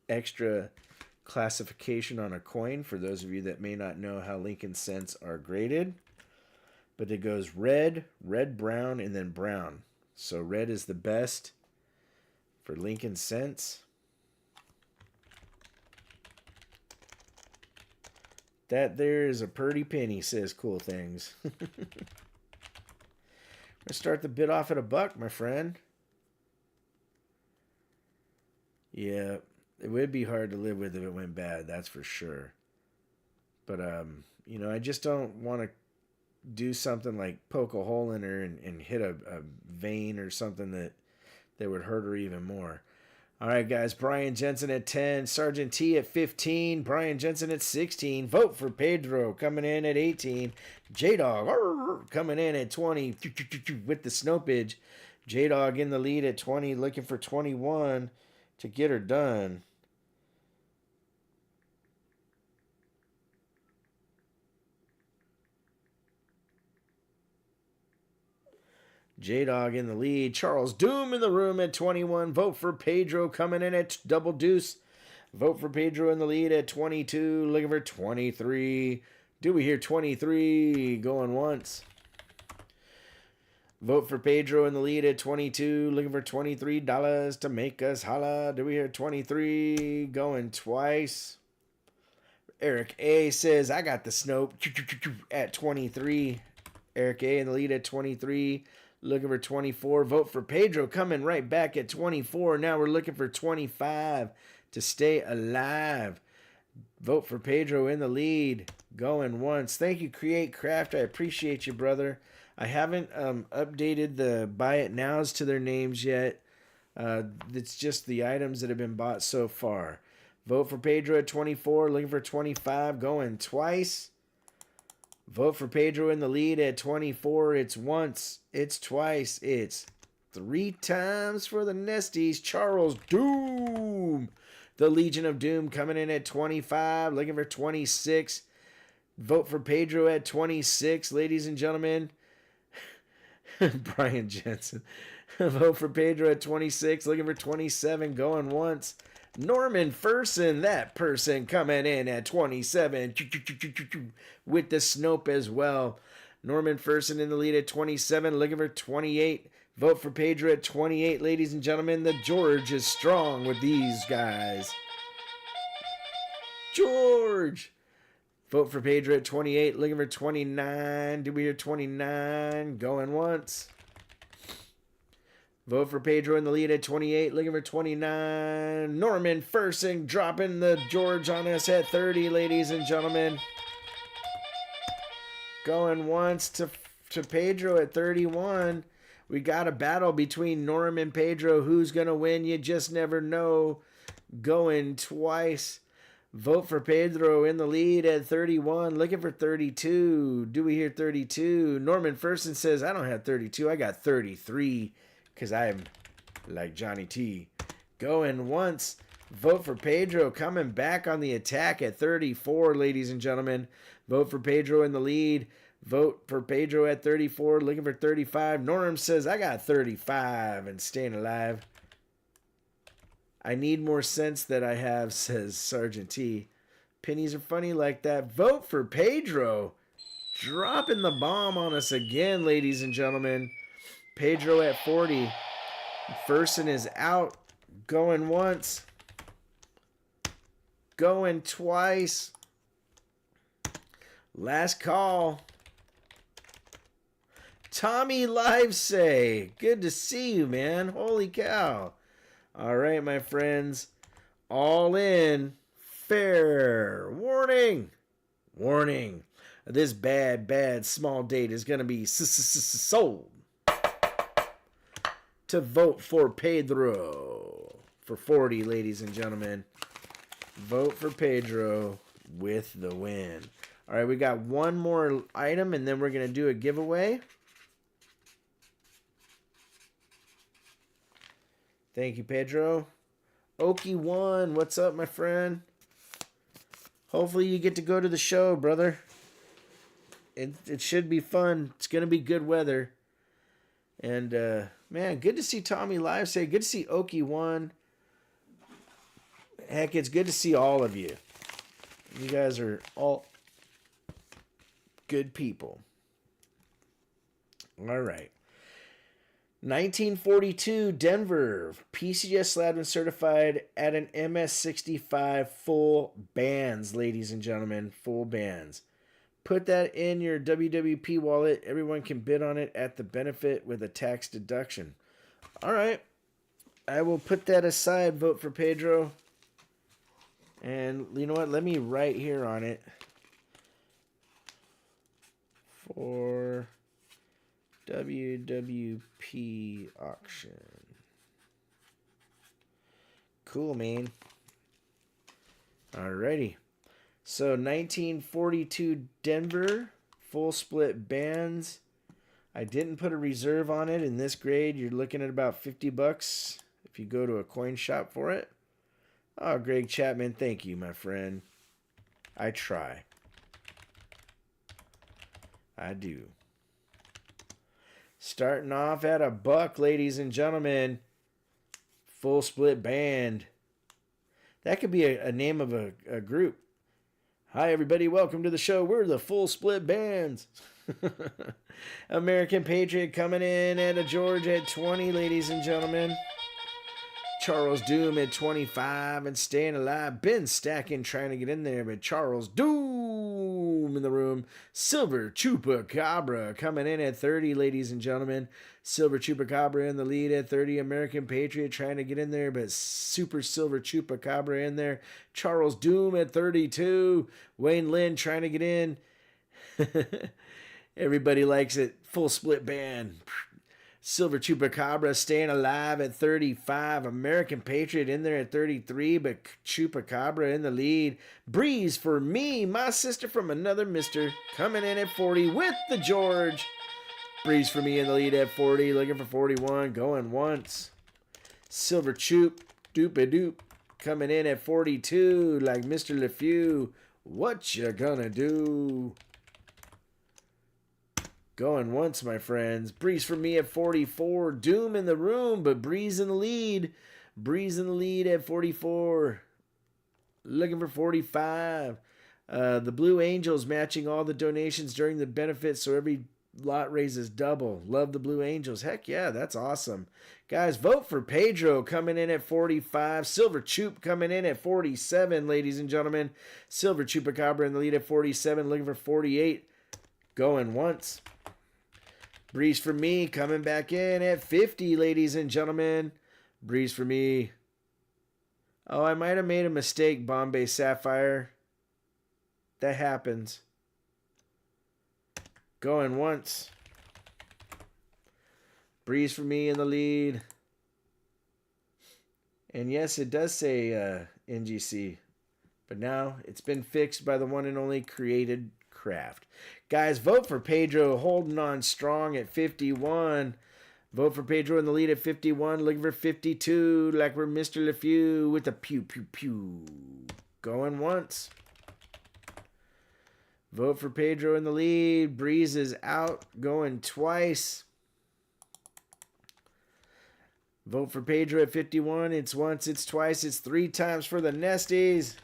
extra classification on a coin for those of you that may not know how Lincoln cents are graded. But it goes red, brown, and then brown. So red is the best for Lincoln cents. That there is a pretty penny, says Cool Things. We're going to start the bid off at $1, my friend. Yeah, it would be hard to live with if it went bad, that's for sure. But, I just don't want to do something like poke a hole in her and hit a vein or something that would hurt her even more. All right, guys. Brian Jensen at 10. Sergeant T at 15. Brian Jensen at 16. Vote for Pedro coming in at 18. J-Dog coming in at 20 with the snopage. J-Dog in the lead at 20, looking for 21 to get her done. J-Dog in the lead. Charles Doom in the room at 21. Vote for Pedro coming in at double deuce. Vote for Pedro in the lead at 22. Looking for 23. Do we hear 23 going once? Vote for Pedro in the lead at 22. Looking for $23 to make us holla. Do we hear 23 going twice? Eric A says, I got the Snope at 23. Eric A in the lead at 23. Looking for 24. Vote for Pedro coming right back at 24. Now we're looking for 25 to stay alive. Vote for Pedro in the lead. Going once. Thank you, Create Craft. I appreciate you, brother. I haven't updated the buy it nows to their names yet. It's just the items that have been bought so far. Vote for Pedro at 24. Looking for 25. Going twice. Vote for Pedro in the lead at 24. It's once. It's twice. It's 3 times for the Nesties. Charles Doom. The Legion of Doom coming in at 25. Looking for 26. Vote for Pedro at 26, ladies and gentlemen. Brian Jensen. Vote for Pedro at 26. Looking for 27. Going once. Norman Ferson, that person coming in at 27 with the Snope as well. Norman Ferson in the lead at 27, looking for 28. Vote for Pedro at 28, ladies and gentlemen. The George is strong with these guys. George. Vote for Pedro at 28. Looking for 29. Do we hear 29? Going once. Vote for Pedro in the lead at 28. Looking for 29. Norman Fursing dropping the George on us at 30, ladies and gentlemen. Going once to Pedro at 31. We got a battle between Norm and Pedro. Who's going to win? You just never know. Going twice. Vote for Pedro in the lead at 31. Looking for 32. Do we hear 32? Norman Fursing says, I don't have 32. I got 33 because I'm like Johnny T. Going once. Vote for Pedro coming back on the attack at 34, ladies and gentlemen. Vote for Pedro in the lead. Vote for Pedro at 34. Looking for 35. Norm says, I got 35 and staying alive. I need more sense that I have, says Sergeant T. Pennies are funny like that. Vote for Pedro. Dropping the bomb on us again, ladies and gentlemen. Pedro at 40. Fursing is out. Going once. Going twice. Last call. Tommy Livesay. Good to see you, man. Holy cow. All right, my friends. All in. Fair warning. Warning. This bad small date is going to be sold. To vote for Pedro. For 40, ladies and gentlemen. Vote for Pedro with the win. All right, we got one more item, and then we're going to do a giveaway. Thank you, Pedro. Okie One, what's up, my friend? Hopefully you get to go to the show, brother. It should be fun. It's going to be good weather. And, man, good to see Tommy Livesay. Good to see Okie One. Heck, it's good to see all of you. You guys are all good people. All right. 1942, Denver. PCS Sladman certified at an MS65 full bands, ladies and gentlemen. Full bands. Put that in your WWP wallet. Everyone can bid on it at the benefit with a tax deduction. All right. I will put that aside. Vote for Pedro. And you know what? Let me write here on it. For WWP auction. Cool, man. Alrighty. So 1942 Denver. Full split bands. I didn't put a reserve on it. In this grade, you're looking at about $50 if you go to a coin shop for it. Oh, Greg Chapman, thank you, my friend. I try. I do. Starting off at $1, ladies and gentlemen. Full split band. That could be a name of a group. Hi, everybody. Welcome to the show. We're the Full Split Bands. American Patriot coming in at a George at 20, ladies and gentlemen. Charles Doom at 25 and staying alive. Ben Stacking trying to get in there, but Charles Doom in the room. Silver Chupacabra coming in at 30, ladies and gentlemen. Silver Chupacabra in the lead at 30. American Patriot trying to get in there, but Super Silver Chupacabra in there. Charles Doom at 32. Wayne Lynn trying to get in. Everybody likes it. Full split band. Silver Chupacabra staying alive at 35. American Patriot in there at 33, but Chupacabra in the lead. Breeze for me, my sister from another mister, coming in at 40 with the George. Breeze for me in the lead at 40, looking for 41, going once. Silver Chup, doop-a-doop, coming in at 42, like Mr. LeFew. What you gonna do? Going once, my friends. Breeze for me at 44. Doom in the room, but Breeze in the lead. Breeze in the lead at 44. Looking for 45. The Blue Angels matching all the donations during the benefit, so every Lot raises double. Love the Blue Angels. Heck yeah, that's awesome. Guys, vote for Pedro coming in at 45. Silver Choop coming in at 47, ladies and gentlemen. Silver Chupacabra in the lead at 47, looking for 48. Going once. Breeze for me coming back in at 50, ladies and gentlemen. Breeze for me. Oh, I might have made a mistake, Bombay Sapphire. That happens. Going once. Breeze for me in the lead. And yes, it does say NGC. But now it's been fixed by the one and only Created Craft. Guys, vote for Pedro holding on strong at 51. Vote for Pedro in the lead at 51. Looking for 52 like we're Mr. LeFew with the pew pew pew. Going once. Vote for Pedro in the lead. Breeze is out. Going twice. Vote for Pedro at 51. It's once, it's twice, it's 3 times for the Nesties.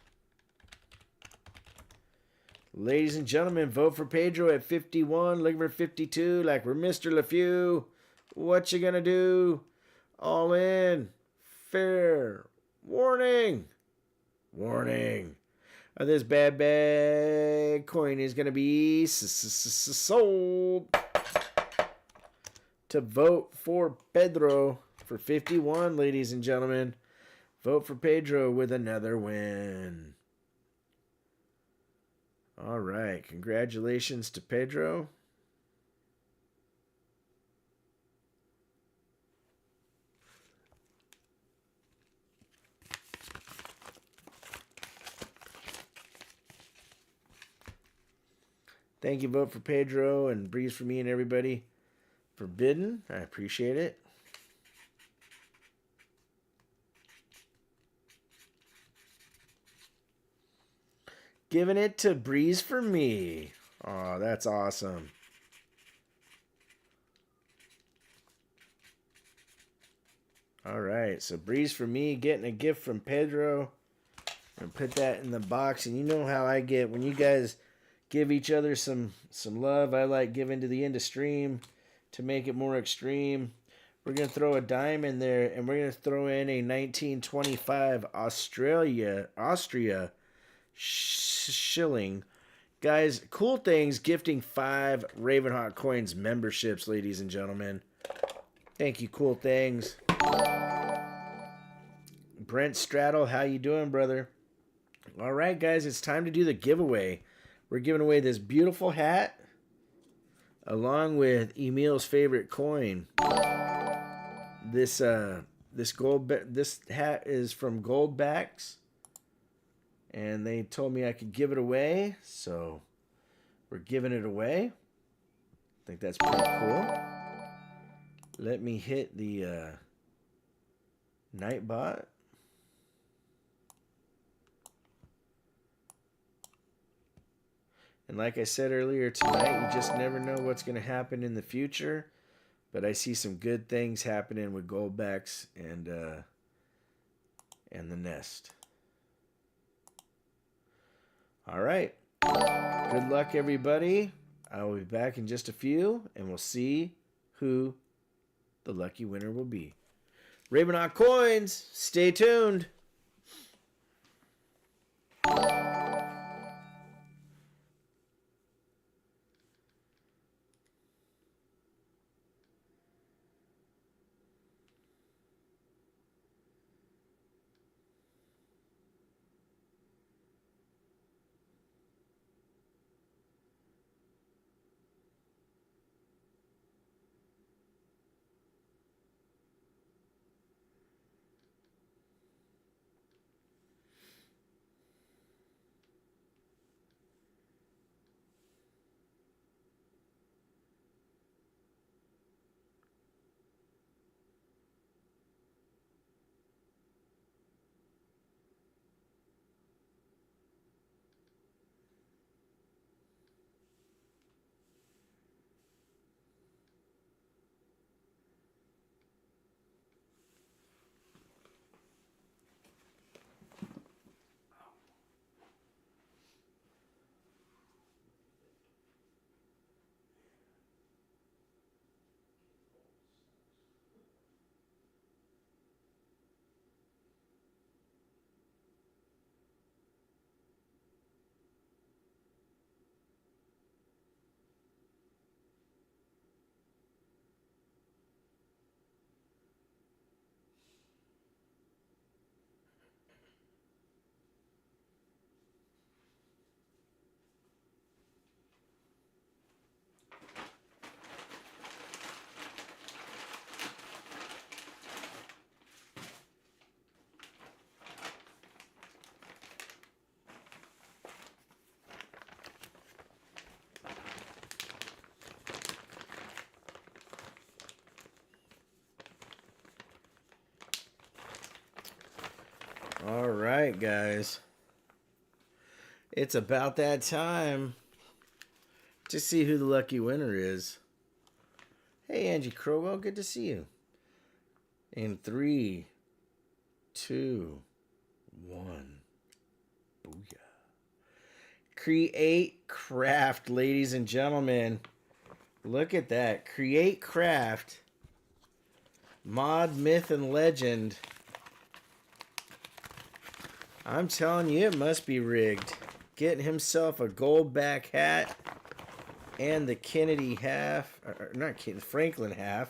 Ladies and gentlemen, vote for Pedro at 51. Looking for 52 like we're Mr. LeFew. What you gonna do? All in. Fair. Warning. Warning. This bad coin is gonna be sold. To vote for Pedro for 51, ladies and gentlemen. Vote for Pedro with another win. All right. Congratulations to Pedro. Thank you, vote for Pedro and Breeze for me and everybody for bidding. I appreciate it. Giving it to Breeze for me. Oh, that's awesome. All right, so Breeze for me getting a gift from Pedro. And put that in the box. And you know how I get when you guys give each other some love. I like giving to the Midstream to make it more extreme. We're going to throw a dime in there, and we're going to throw in a 1925 Austria shilling. Guys, cool things, gifting 5 RavenHawk coins memberships, ladies and gentlemen. Thank you, cool things. Brent Straddle, how you doing, brother? All right, guys, it's time to do the giveaway. We're giving away this beautiful hat along with Emil's favorite coin. This hat is from Goldbacks, and they told me I could give it away, so we're giving it away. I think that's pretty cool. Let me hit the Nightbot. And like I said earlier tonight, you just never know what's going to happen in the future. But I see some good things happening with Goldbacks and the Nest. All right. Good luck, everybody. I will be back in just a few, and we'll see who the lucky winner will be. RavenHawk Coins, stay tuned. All right, guys. It's about that time to see who the lucky winner is. Hey, Angie Crowell, good to see you. In 3, 2, 1. Booyah. Create Craft, ladies and gentlemen. Look at that. Create Craft. Mod, Myth, and Legend. I'm telling you, it must be rigged. Getting himself a gold back hat and the Kennedy half. Or not Kennedy, Franklin half.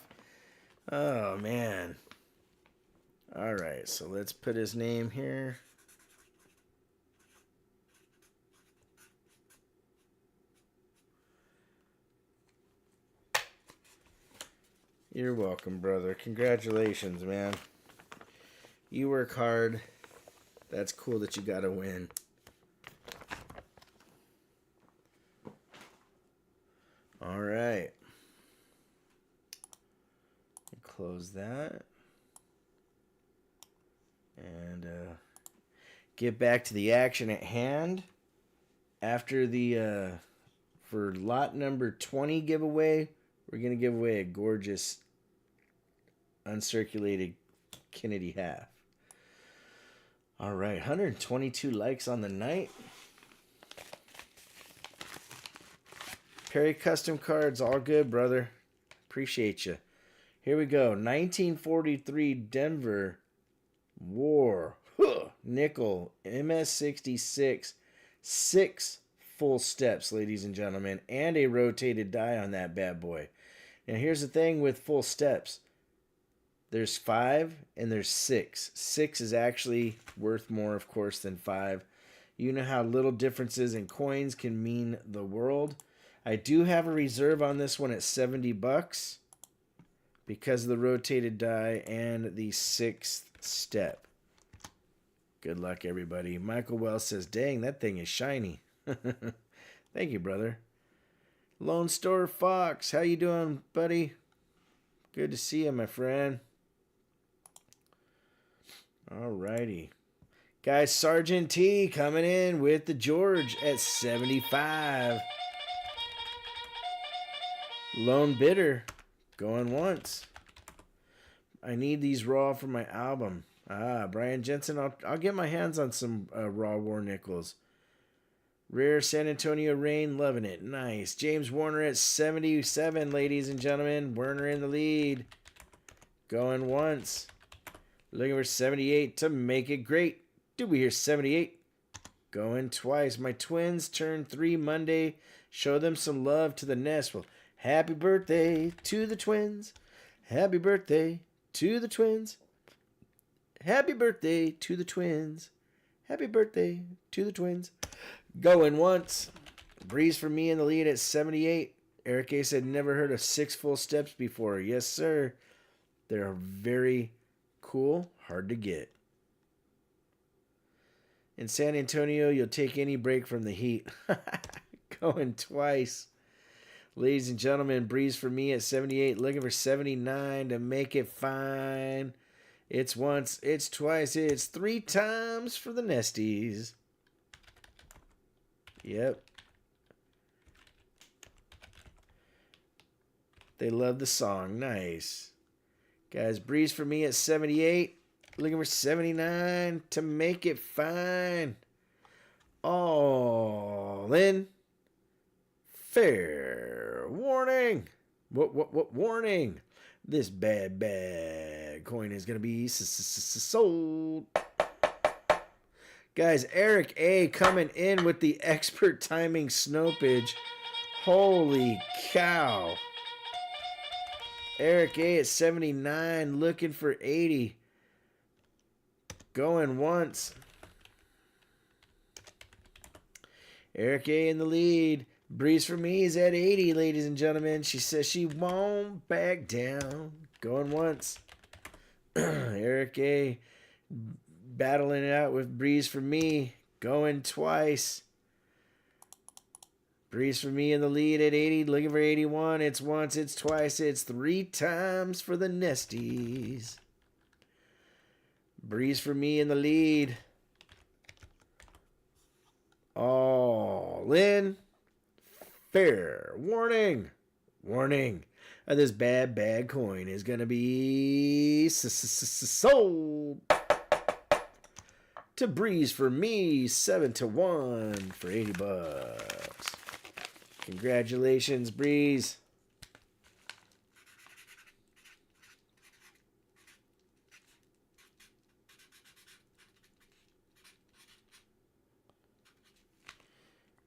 Oh, man. All right, so let's put his name here. You're welcome, brother. Congratulations, man. You work hard. That's cool that you got to win. All right. Close that. And get back to the action at hand. After the, for lot number 20 giveaway, we're going to give away a gorgeous uncirculated Kennedy half. All right, 122 likes on the night. Perry Custom Cards, all good, brother. Appreciate you. Here we go. 1943 Denver War. Nickel. MS66. 6 full steps, ladies and gentlemen. And a rotated die on that bad boy. Now, here's the thing with full steps. There's 5 and there's 6. 6 is actually worth more, of course, than 5. You know how little differences in coins can mean the world. I do have a reserve on this one at $70 because of the rotated die and the 6th step. Good luck, everybody. Michael Wells says, dang, that thing is shiny. Thank you, brother. Lone Star Fox, how you doing, buddy? Good to see you, my friend. Alrighty. Guys, Sergeant T coming in with the George at 75. Lone Bidder going once. I need these raw for my album. Brian Jensen, I'll get my hands on some raw war nickels. Rare San Antonio Rain, loving it. Nice. James Warner at 77, ladies and gentlemen. Warner in the lead. Going once. Looking for 78 to make it great. Do we hear 78? Going twice. My twins turned 3 Monday. Show them some love to the nest. Well, happy birthday to the twins. Happy birthday to the twins. Happy birthday to the twins. Happy birthday to the twins. Going once. Breeze for me in the lead at 78. Eric A said, never heard of 6 full steps before. Yes, sir. They're very cool. Hard to get. In San Antonio, you'll take any break from the heat. Going twice. Ladies and gentlemen, Breeze for me at 78. Looking for 79 to make it fine. It's once, it's twice, it's 3 times for the Nesties. Yep. They love the song. Nice. Guys, Breeze for me at 78. Looking for 79 to make it fine. All in. Fair warning. What warning? This bad coin is going to be sold. Guys, Eric A coming in with the expert timing snopage. Holy cow. Eric A at 79, looking for 80. Going once. Eric A in the lead. Breeze for me is at 80, ladies and gentlemen. She says she won't back down. Going once. Eric A battling it out with Breeze for me. Going twice. Breeze for me in the lead at 80. Looking for 81. It's once, it's twice, it's 3 times for the Nesties. Breeze for me in the lead. All in. Fair warning. Warning. This bad coin is going to be sold to Breeze for me, 7-1 for $80. Congratulations, Breeze.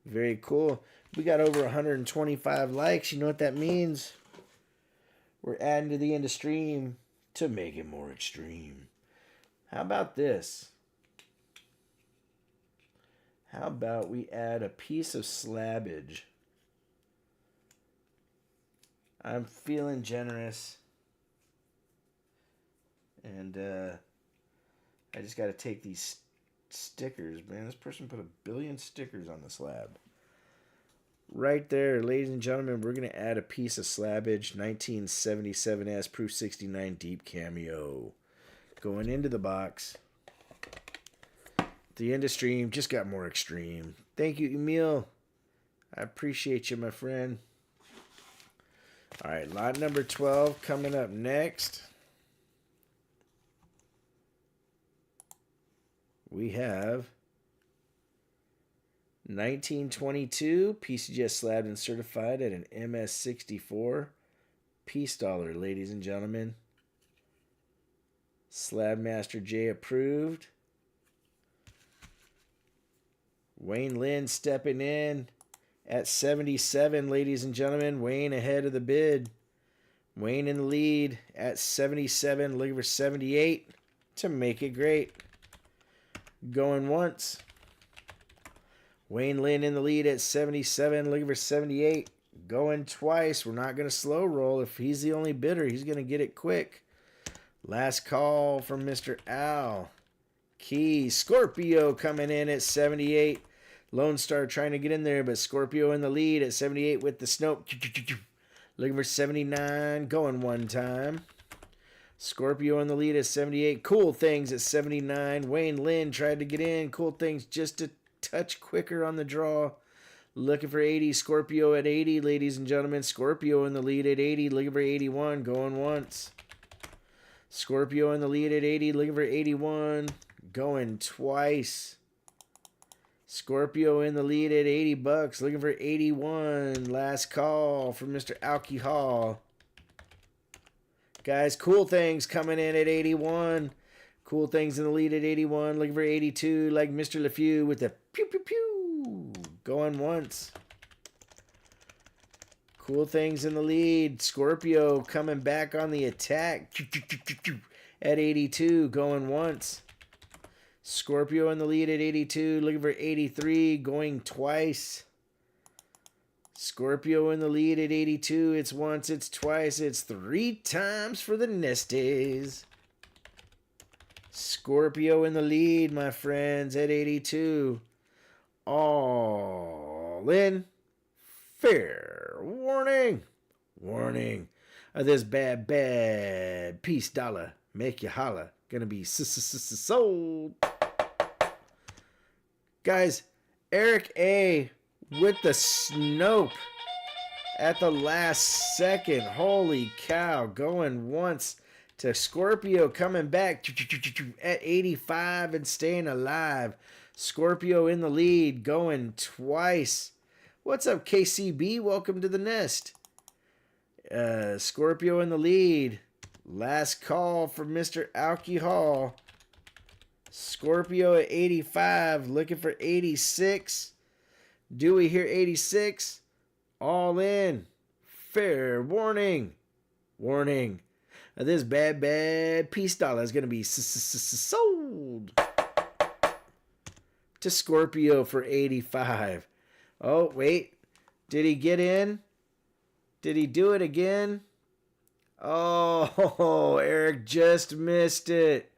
Very cool. We got over 125 likes. You know what that means? We're adding to the end of stream to make it more extreme. How about this? How about we add a piece of slabbage? I'm feeling generous. And I just got to take these stickers. Man, this person put 1 billion stickers on the slab. Right there, ladies and gentlemen, we're going to add a piece of slabbage. 1977S Proof 69 Deep Cameo. Going into the box. The end of stream just got more extreme. Thank you, Emil. I appreciate you, my friend. All right, lot number 12 coming up next. We have 1922 PCGS slabbed and certified at an MS64 Peace Dollar, ladies and gentlemen. Slab Master J approved. Wayne Lynn stepping in at 77, ladies and gentlemen. Wayne ahead of the bid. Wayne in the lead at 77, looking for 78 to make it great. Going once. Wayne Lynn in the lead at 77, looking for 78. Going twice. We're not going to slow roll. If he's the only bidder, he's going to get it quick. Last call from Mr. Al. Key. Scorpio coming in at 78. Lone Star trying to get in there, but Scorpio in the lead at 78 with the Snope. Looking for 79. Going one time. Scorpio in the lead at 78. Cool Things at 79. Wayne Lynn tried to get in. Cool Things just a touch quicker on the draw. Looking for 80. Scorpio at 80, ladies and gentlemen. Scorpio in the lead at 80. Looking for 81. Going once. Scorpio in the lead at 80. Looking for 81. Going twice. Scorpio in the lead at $80. Looking for 81. Last call from Mr. Alcohol. Guys, Cool Things coming in at 81. Cool Things in the lead at 81. Looking for 82. Like Mr. LeFew with the pew pew pew. Going once. Cool Things in the lead. Scorpio coming back on the attack at 82. Going once. Scorpio in the lead at 82. Looking for 83. Going twice. Scorpio in the lead at 82. It's once, it's twice, it's 3 times for the Nesties. Scorpio in the lead, my friends, at 82. All in. Fair warning. Warning. This bad Peace Dollar make you holla. Gonna be sold. Guys, Eric A. with the Snope at the last second. Holy cow. Going once to Scorpio coming back at 85 and staying alive. Scorpio in the lead. Going twice. What's up, KCB? Welcome to the nest. Scorpio in the lead. Last call from Mr. Alcohol. Scorpio at 85. Looking for 86. Do we hear 86? All in. Fair warning. Warning. This bad Peace Dollar is going to be sold to Scorpio for 85. Oh, wait. Did he get in? Did he do it again? Oh, Eric just missed it.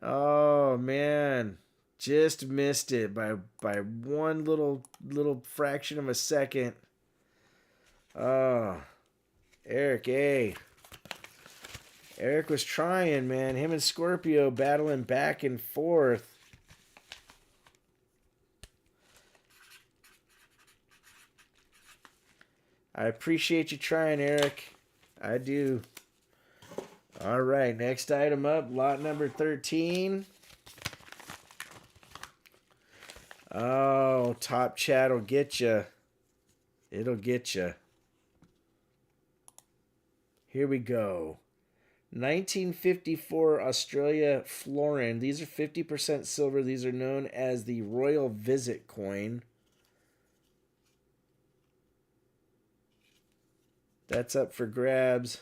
Oh, man. Just missed it by one little fraction of a second. Oh, Eric A. Eric was trying, man. Him and Scorpio battling back and forth. I appreciate you trying, Eric. I do. All right, next item up, lot number 13. Oh, Top Chat will get you. It'll get you. Here we go. 1954 Australia florin. These are 50% silver. These are known as the Royal Visit coin. That's up for grabs.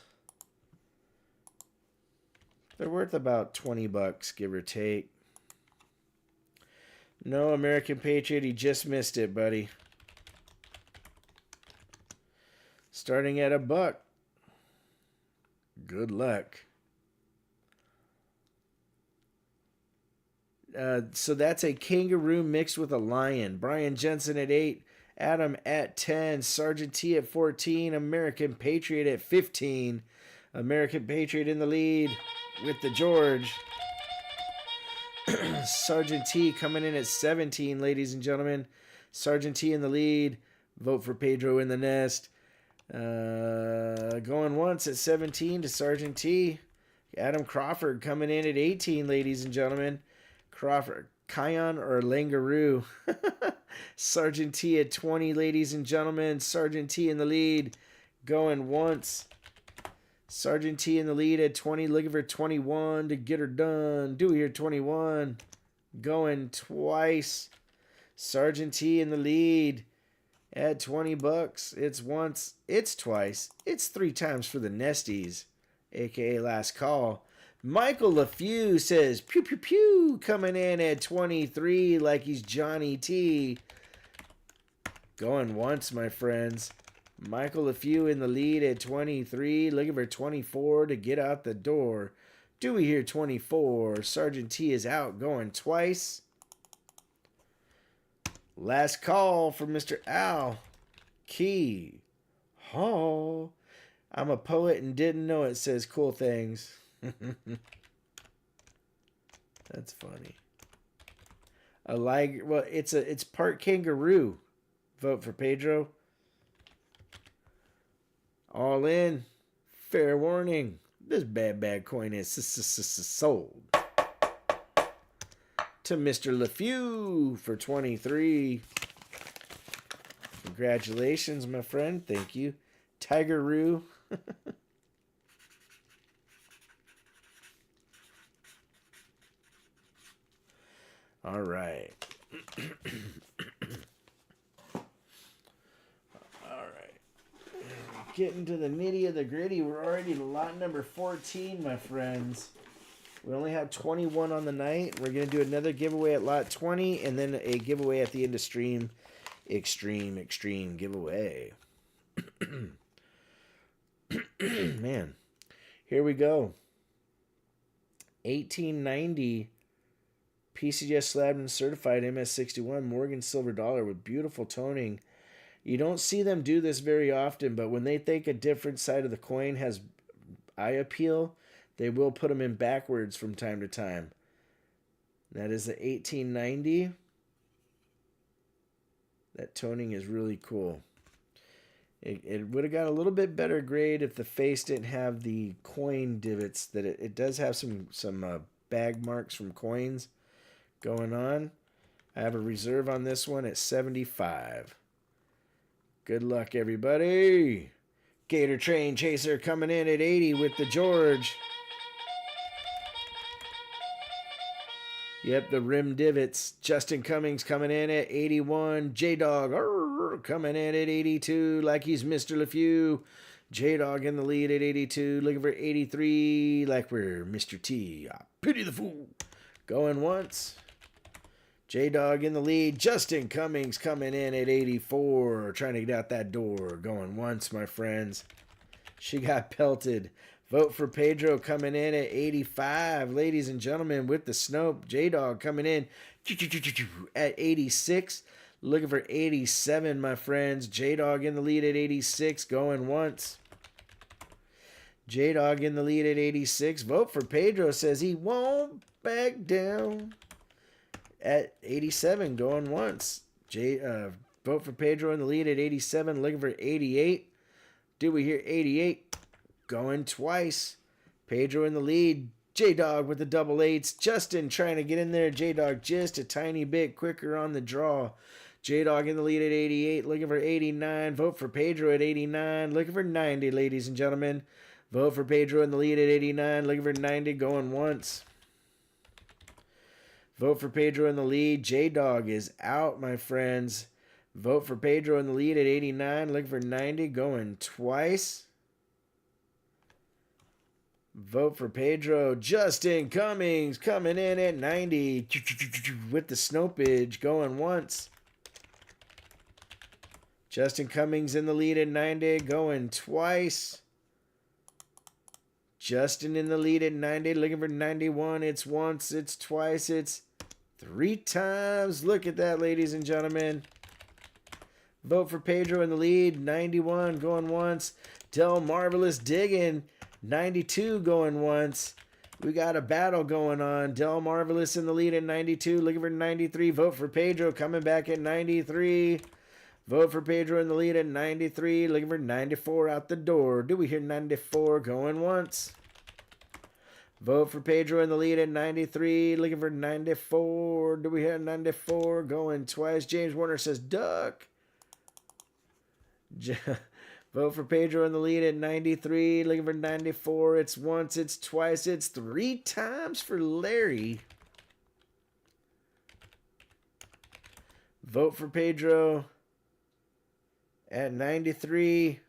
They're worth about 20 bucks, give or take. No, American Patriot, he just missed it, buddy. Starting at $1. Good luck. So that's a kangaroo mixed with a lion. Brian Jensen at 8. Adam at 10. Sergeant T at 14. American Patriot at 15. American Patriot in the lead with the George. Sergeant T coming in at 17, ladies and gentlemen. Sergeant T in the lead. Vote for Pedro in the nest. Going once at 17 to Sergeant T. Adam Crawford coming in at 18, ladies and gentlemen. Crawford, Kion or Langaroo. Sergeant T at 20, ladies and gentlemen. Sergeant T in the lead. Going once. Sergeant T in the lead at 20. Looking for 21 to get her done. Dewey here, 21. Going twice. Sergeant T in the lead at 20 bucks. It's once. It's twice. It's 3 times for the Nesties, a.k.a. Last Call. Michael LaFew says, pew, pew, pew, coming in at 23 like he's Johnny T. Going once, my friends. Michael LaFew in the lead at 23, looking for 24 to get out the door. Dewey here, 24. Sergeant T is out, going twice. Last call for Mr. Al Key Hall. I'm a poet and didn't know it, says Cool Things. That's funny. Well, it's part kangaroo. Vote for Pedro. All in. Fair warning. This bad coin is sold to Mr. LaFew for 23. Congratulations, my friend. Thank you. Tigeroo. All right. Getting to the nitty of the gritty. We're already to lot number 14, my friends. We only have 21 on the night. We're going to do another giveaway at lot 20 and then a giveaway at the end of stream. Extreme giveaway. Man. Here we go. 1890 PCGS Slab and Certified MS61 Morgan Silver Dollar with beautiful toning. You don't see them do this very often, but when they think a different side of the coin has eye appeal, they will put them in backwards from time to time. That is the 1890. That toning is really cool. It would have got a little bit better grade if the face didn't have the coin divots. That it does have some bag marks from coins going on. I have a reserve on this one at 75. Good luck, everybody. Gator Train Chaser coming in at 80 with the George. Yep, the rim divots. Justin Cummings coming in at 81. J-Dog coming in at 82 like he's Mr. LaFew. J-Dog in the lead at 82. Looking for 83 like we're Mr. T. I pity the fool. Going once. J-Dog in the lead. Justin Cummings coming in at 84. Trying to get out that door. Going once, my friends. She got pelted. Vote for Pedro coming in at 85. Ladies and gentlemen, with the Snope. J-Dog coming in at 86. Looking for 87, my friends. J-Dog in the lead at 86. Going once. J-Dog in the lead at 86. Vote for Pedro says he won't back down. At 87, going once. Vote for Pedro in the lead at 87, looking for 88. Do we hear 88? Going twice. Pedro in the lead. J-Dog with the double eights. Justin trying to get in there. J-Dog just a tiny bit quicker on the draw. J-Dog in the lead at 88. Looking for 89. Vote for Pedro at 89. Looking for 90, ladies and gentlemen. Vote for Pedro in the lead at 89. Looking for 90. Going once. Vote for Pedro in the lead. J-Dog is out, my friends. Vote for Pedro in the lead at 89. Looking for 90. Going twice. Vote for Pedro. Justin Cummings coming in at 90 with the snopage. Going once. Justin Cummings in the lead at 90. Going twice. Justin in the lead at 90. Looking for 91. It's once. It's twice. It's 3 times. Look at that, ladies and gentlemen. Vote for Pedro in the lead. 91 going once. Del Marvelous digging. 92 going once. We got a battle going on. Del Marvelous in the lead at 92. Looking for 93. Vote for Pedro coming back at 93. Vote for Pedro in the lead at 93. Looking for 94 out the door. Do we hear 94 going once? Vote for Pedro in the lead at 93. Looking for 94. Do we hear 94 going twice? James Warner says duck. Vote for Pedro in the lead at 93. Looking for 94. It's once, it's twice, it's 3 times for Larry. Vote for Pedro at 93.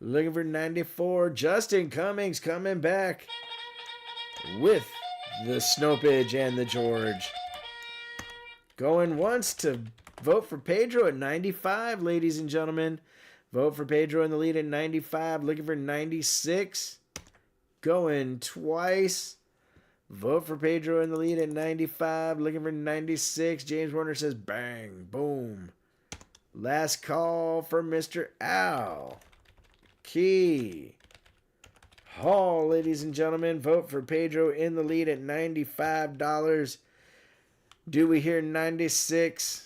Looking for 94. Justin Cummings coming back with the snopage and the George. Going once to vote for Pedro at 95, ladies and gentlemen. Vote for Pedro in the lead at 95. Looking for 96. Going twice. Vote for Pedro in the lead at 95. Looking for 96. James Warner says bang, boom. Last call for Mr. Al Key Hall, ladies and gentlemen. Vote for Pedro in the lead at $95. Do we hear 96?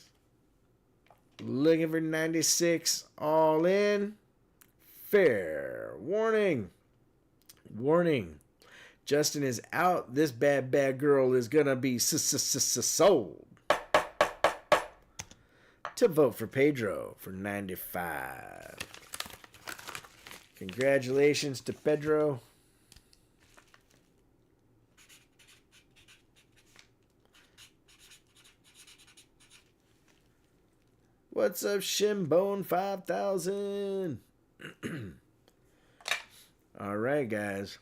Looking for 96. All in. Fair warning. Warning. Justin is out. This bad girl is going to be sold. To vote for Pedro for 95. Congratulations to Pedro. What's up, Shimbone 5000? All right, guys.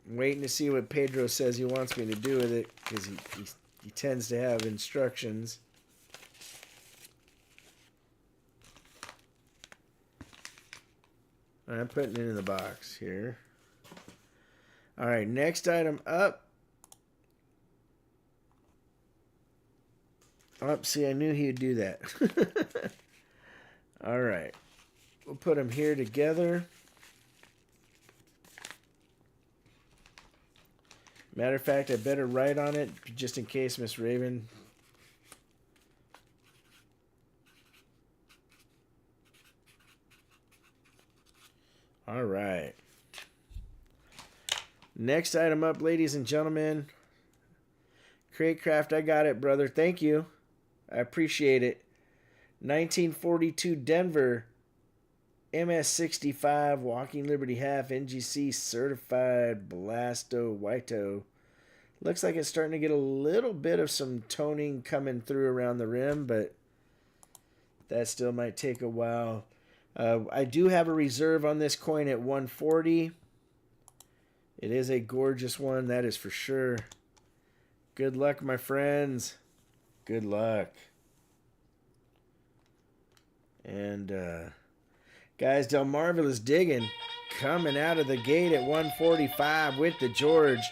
I'm waiting to see what Pedro says he wants me to do with it, because he tends to have instructions. I'm putting it in the box here. All right, next item up. Oh, see, I knew he'd do that. All right. We'll put them here together. Matter of fact, I better write on it just in case, Miss Raven. All right. Next item up, ladies and gentlemen. Craigcraft, I got it, brother. Thank you. I appreciate it. 1942 Denver MS65 Walking Liberty Half NGC Certified Blasto Whito. Looks like it's starting to get a little bit of some toning coming through around the rim, but that still might take a while. I do have a reserve on this coin at 140. It is a gorgeous one, that is for sure. Good luck, my friends. Good luck. And, guys, Del Marvelous digging. Coming out of the gate at 145 with the George.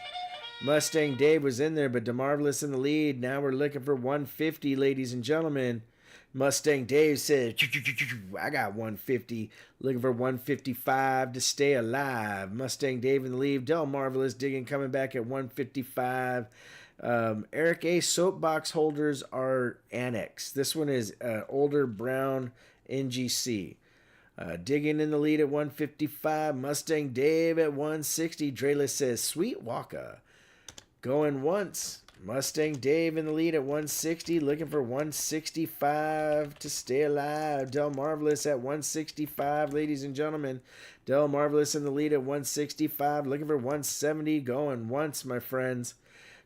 Mustang Dave was in there, but Del Marvelous in the lead. Now we're looking for 150, ladies and gentlemen. Mustang Dave said, I got 150. Looking for 155 to stay alive. Mustang Dave in the lead. Del Marvelous digging, coming back at 155. Eric A. Soapbox holders are Annex. This one is older brown NGC. Digging in the lead at 155. Mustang Dave at 160. Drela says, Sweet Waka. Going once. Mustang Dave in the lead at 160. Looking for 165 to stay alive. Del Marvelous at 165. Ladies and gentlemen, Del Marvelous in the lead at 165. Looking for 170. Going once, my friends.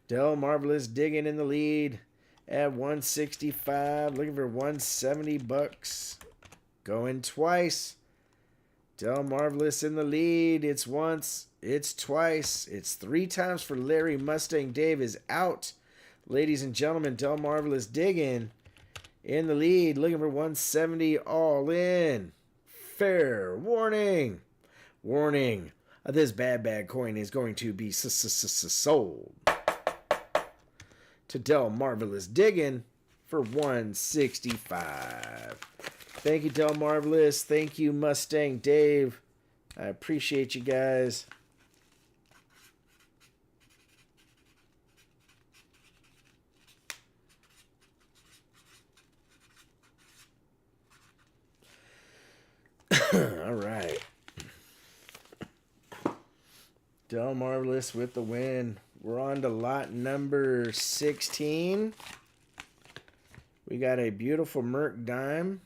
Del Marvelous digging in the lead at 165. Looking for 170 bucks. Going twice. Del Marvelous in the lead. It's once. It's twice. It's 3 times for Larry. Mustang Dave is out. Ladies and gentlemen, Del Marvelous digging in the lead. Looking for 170 all in. Fair warning. Warning. This bad coin is going to be sold to Del Marvelous digging for 165. Thank you, Del Marvelous. Thank you, Mustang Dave. I appreciate you guys. All right. Del Marvelous with the win. We're on to lot number 16. We got a beautiful Merc dime.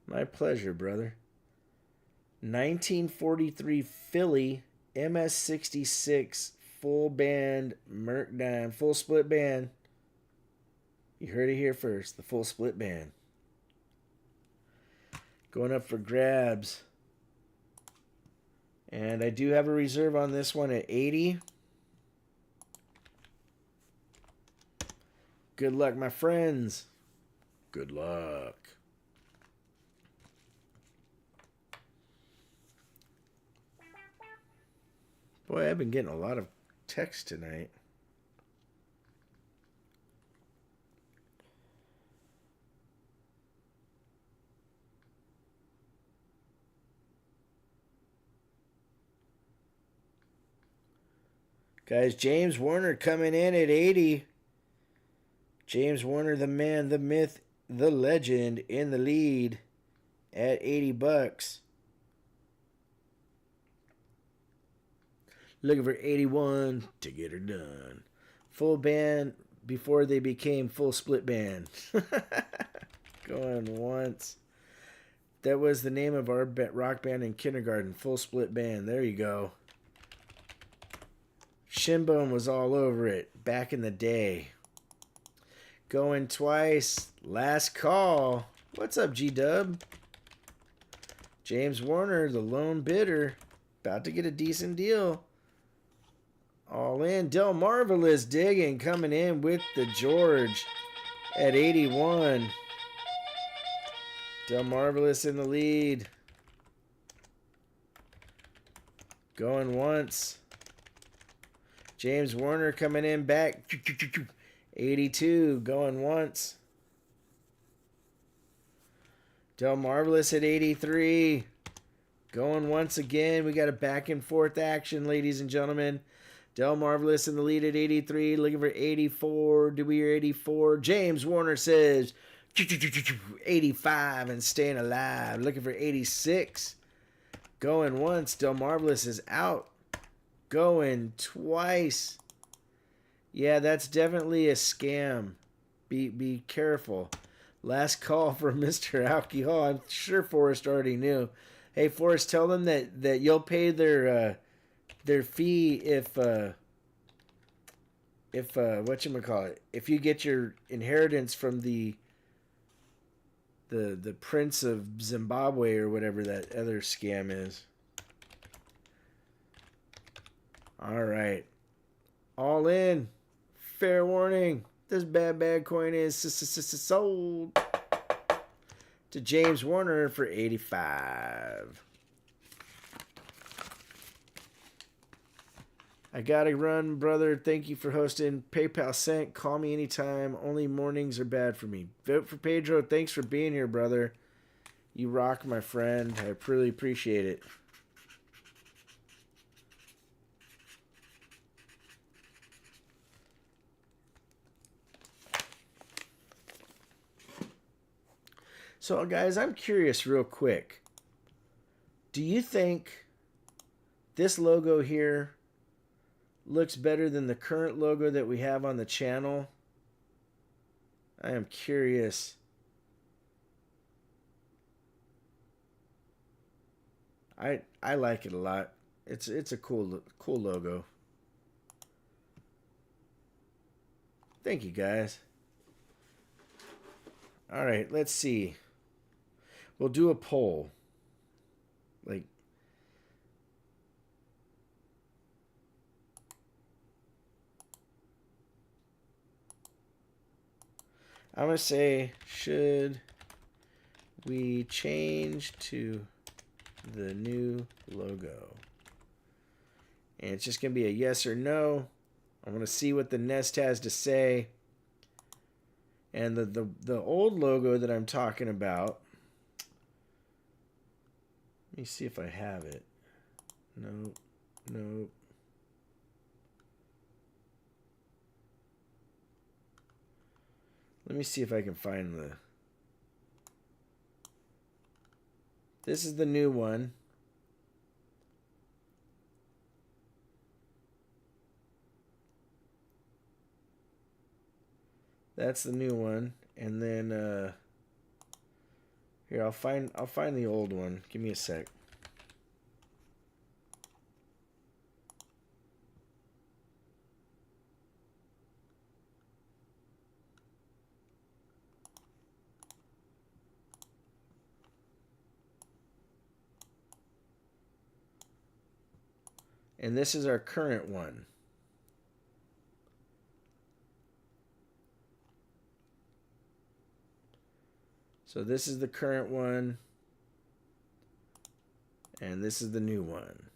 My pleasure, brother. 1943 Philly MS66 full band Merc dime. Full split band. You heard it here first. The full split band. Going up for grabs. And I do have a reserve on this one at 80. Good luck, my friends. Good luck. Boy, I've been getting a lot of text tonight. Guys, James Warner coming in at 80. James Warner, the man, the myth, the legend, in the lead at 80 bucks. Looking for 81 to get her done. Full band before they became full split band. Going once. That was the name of our rock band in kindergarten. Full split band. There you go. Shinbone was all over it back in the day. Going twice. Last call. What's up, G-Dub? James Warner, the lone bidder. About to get a decent deal. All in. Del Marvelous digging. Coming in with the George at 81. Del Marvelous in the lead. Going once. James Warner coming in back. 82. Going once. Del Marvelous at 83. Going once again. We got a back and forth action, ladies and gentlemen. Del Marvelous in the lead at 83. Looking for 84. Do we hear 84? James Warner says 85 and staying alive. Looking for 86. Going once. Del Marvelous is out. Going twice. Yeah, that's definitely a scam. Be careful. Last call for Mr. Alcohol. I'm sure Forrest already knew. Hey, Forrest, tell them that you'll pay their fee if whatchamacallit, if you get your inheritance from the Prince of Zimbabwe or whatever that other scam is. All right. All in. Fair warning. This bad coin is sold to James Warner for 85. I gotta run, brother. Thank you for hosting. PayPal sent. Call me anytime. Only mornings are bad for me. Vote for Pedro. Thanks for being here, brother. You rock, my friend. I really appreciate it. So, guys, I'm curious real quick. Do you think this logo here looks better than the current logo that we have on the channel? I am curious. I like it a lot. It's a cool logo. Thank you, guys. All right, let's see. We'll do a poll. Like, I'm going to say, should we change to the new logo? And it's just going to be a yes or no. I want to see what the Nest has to say. And the old logo that I'm talking about, let me see if I have it. Nope. Nope. Let me see if I can find the... This is the new one. That's the new one. And then here, I'll find the old one. Give me a sec. And this is our current one. So this is the current one. And this is the new one.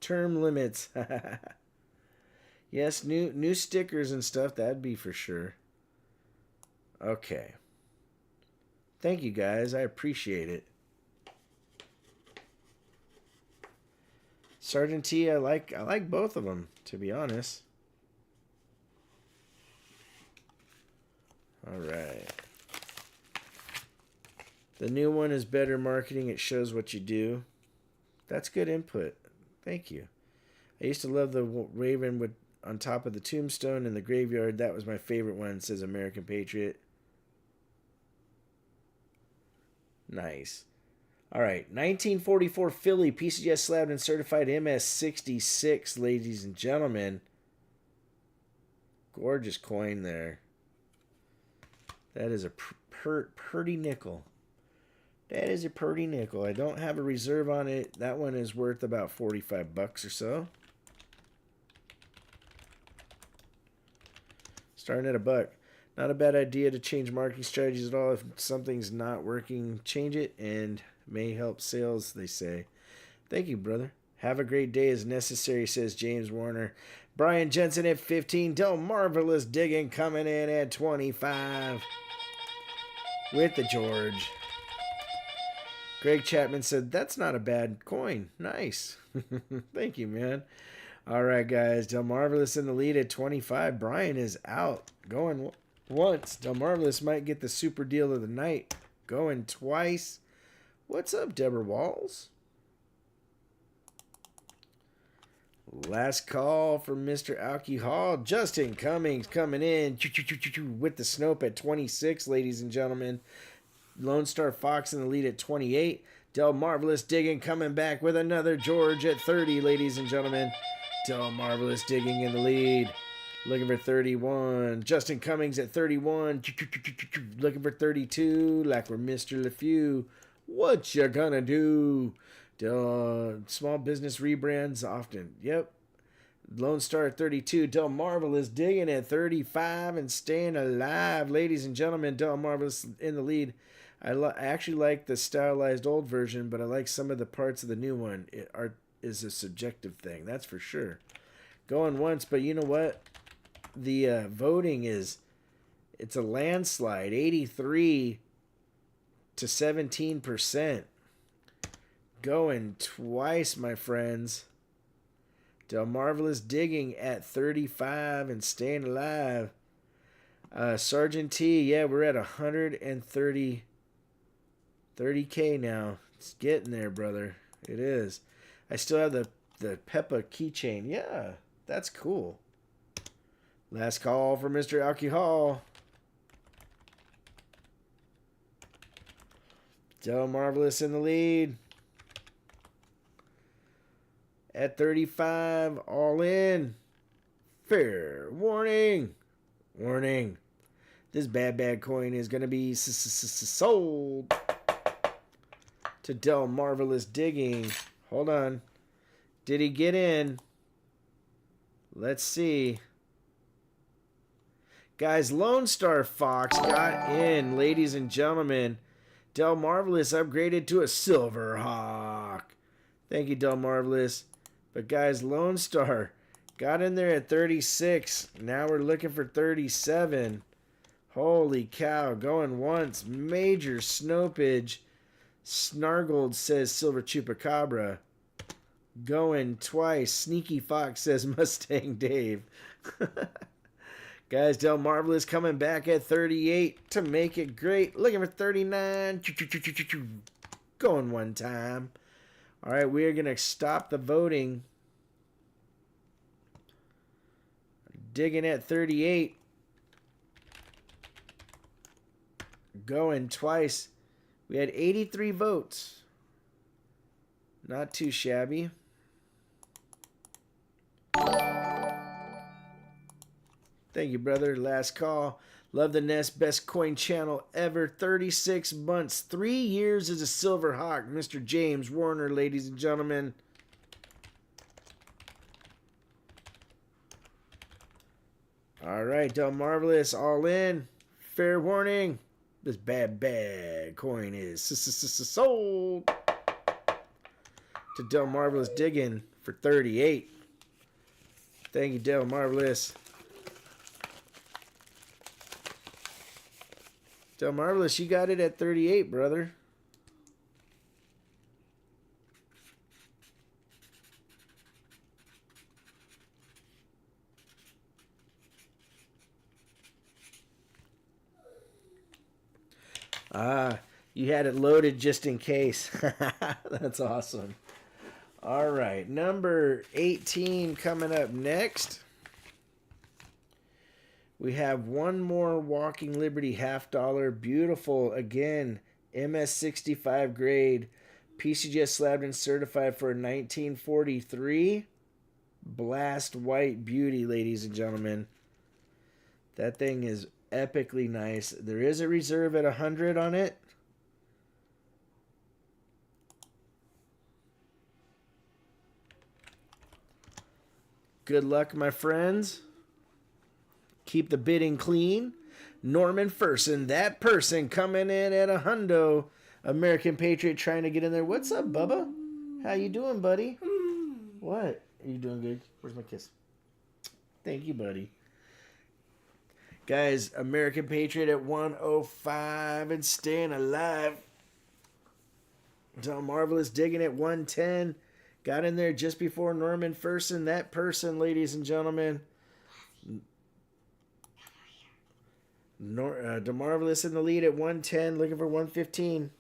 Term limits. Yes, new stickers and stuff, that'd be for sure. Okay. Thank you, guys. I appreciate it. Sergeant T, I like both of them, to be honest. All right. The new one is better marketing. It shows what you do. That's good input. Thank you. I used to love the Raven with on top of the tombstone in the graveyard. That was my favorite one, says American Patriot. Nice. All right. 1944 Philly, PCS slabbed and certified MS66, ladies and gentlemen. Gorgeous coin there. That is a pretty nickel. That is a pretty nickel. I don't have a reserve on it. That one is worth about 45 bucks or so. Starting at $1. Not a bad idea to change marketing strategies at all. If something's not working, change it and may help sales, they say. Thank you, brother. Have a great day as necessary, says James Warner. Brian Jensen at 15. Del Marvelous Digging coming in at 25. With the George. Greg Chapman said, that's not a bad coin. Nice. Thank you, man. All right, guys. Del Marvelous in the lead at 25. Brian is out. Going once. Del Marvelous might get the super deal of the night. Going twice. What's up, Deborah Walls? Last call for Mr. Alcohol. Justin Cummings coming in with the Snope at 26, ladies and gentlemen. Lone Star Fox in the lead at 28. Del Marvelous Digging coming back with another George at 30, ladies and gentlemen. Del Marvelous Digging in the lead. Looking for 31. Justin Cummings at 31. Looking for 32. Like we're Mr. LeFew. What you gonna do? Small business rebrands often. Yep. Lone Star at 32. Del Marvelous Digging at 35 and staying alive. Ladies and gentlemen, Del Marvelous in the lead. I actually like the stylized old version, but I like some of the parts of the new one. Art is a subjective thing, that's for sure. Going once, but you know what? The voting is, it's a landslide. 83 to 17%. Going twice, my friends. Del Marvelous digging at 35 and staying alive. Sergeant T, yeah, we're at 30K now. It's getting there, brother. It is. I still have the Peppa keychain. Yeah, that's cool. Last call for Mr. Alcohol. Del Marvelous in the lead. At 35, all in. Fair warning. Warning. This bad coin is going to be sold to Del Marvelous digging. Hold on. Did he get in? Let's see. Guys, Lone Star Fox got in, ladies and gentlemen. Del Marvelous upgraded to a RavenHawk. Thank you, Del Marvelous. But guys, Lone Star got in there at 36. Now we're looking for 37. Holy cow. Going once. Major snopage. Snargled says Silver Chupacabra. Going twice. Sneaky Fox says Mustang Dave. Guys, Del Marvelous coming back at 38 to make it great. Looking for 39. Going one time. All right, we are going to stop the voting. Digging at 38. Going twice. We had 83 votes. Not too shabby. Thank you, brother. Last call. Love the Nest. Best coin channel ever. 36 months. 3 years as a RavenHawk. Mr. James Warner, ladies and gentlemen. All right, Del Marvelous, all in. Fair warning. This bad coin is sold to Del Marvelous digging for 38. Thank you, Del Marvelous. Del Marvelous, you got it at 38, brother. You had it loaded just in case. That's awesome. All right, number 18 coming up next. We have one more Walking Liberty $50. Beautiful. Again, MS65 grade. PCGS slabbed and certified for a 1943. Blast White Beauty, ladies and gentlemen. That thing is epically nice. There is a reserve at 100 on it. Good luck, my friends. Keep the bidding clean. Norman Ferson, that person coming in at a hundo. American Patriot trying to get in there. What's up, Bubba? How you doing, buddy? What? Are you doing good? Where's my kiss? Thank you, buddy. Guys, American Patriot at 105 and staying alive. Del Marvelous digging at 110. Got in there just before Norman Ferson. That person, ladies and gentlemen. Del Marvelous in the lead at 110, looking for 115.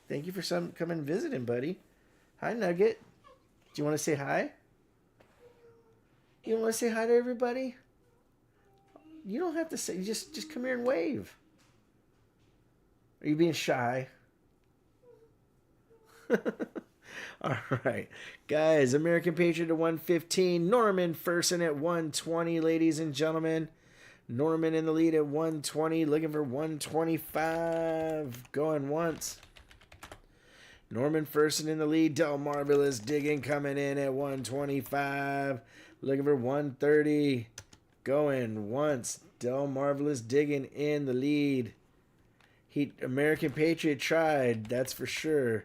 Thank you for coming visiting, buddy. Hi, Nugget. Do you want to say hi? You want to say hi to everybody? You don't have to say. Just come here and wave. Are you being shy? All right. Guys, American Patriot at 115. Norman Ferson at 120, ladies and gentlemen. Norman in the lead at 120, looking for 125. Going once. Norman Ferson in the lead. Del Marvelous digging, coming in at 125. Looking for 130. Going once. Del Marvelous digging in the lead. American Patriot tried, that's for sure.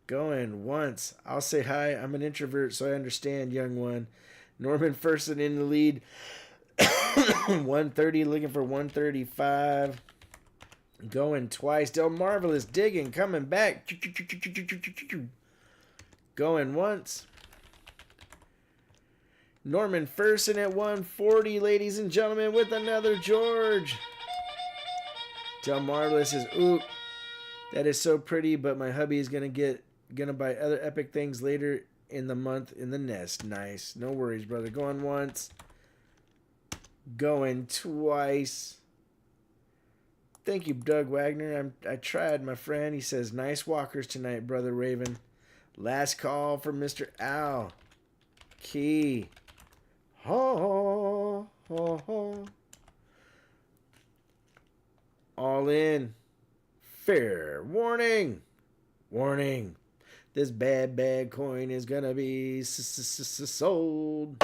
Going once. I'll say hi. I'm an introvert, so I understand, young one. Norman Ferson in the lead. 130, looking for 135. Going twice. Del Marvelous digging, coming back. Going once. Norman Fersen at 140, ladies and gentlemen, with another George. Del Marvelous says, ooh, that is so pretty, but my hubby is gonna buy other epic things later in the month in the nest. Nice. No worries, brother. Going once. Going twice. Thank you, Doug Wagner. I tried, my friend. He says, nice walkers tonight, Brother Raven. Last call for Mr. Al. Key. Ho, ho, ho. All in. Fair warning. Warning. This bad coin is going to be sold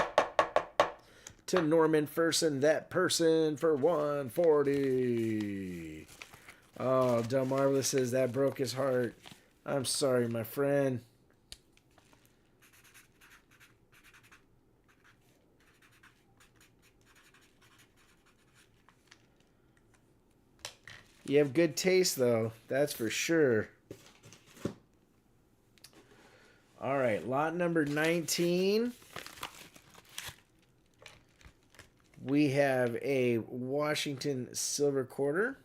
to Norman Fersen, that person, for 140. Oh, Del Marvelous says that broke his heart. I'm sorry, my friend. You have good taste, though. That's for sure. All right, lot number 19. We have a Washington Silver Quarter.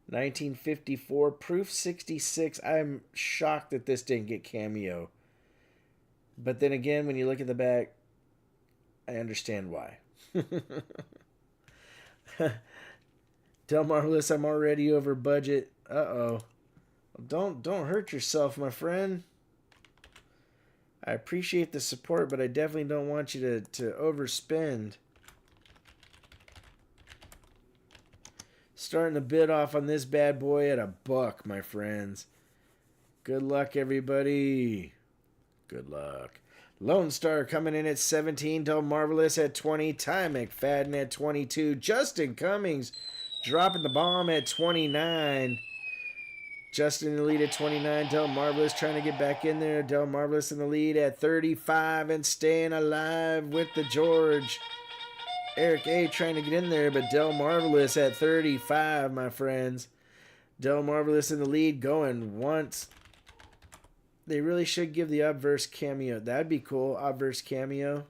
1954, proof 66. I'm shocked that this didn't get cameo. But then again, when you look at the back, I understand why. Del Marvelous, I'm already over budget. Uh-oh. Don't hurt yourself, my friend. I appreciate the support, but I definitely don't want you to overspend. Starting to bid off on this bad boy at $1, my friends. Good luck, everybody. Good luck. Lone Star coming in at 17. Del Marvelous at 20. Ty McFadden at 22. Justin Cummings dropping the bomb at 29. Justin in the lead at 29. Del Marvelous trying to get back in there. Del Marvelous in the lead at 35 and staying alive with the George. Eric A trying to get in there, but Del Marvelous at 35, my friends. Del Marvelous in the lead going once. They really should give the obverse cameo. That'd be cool. Obverse cameo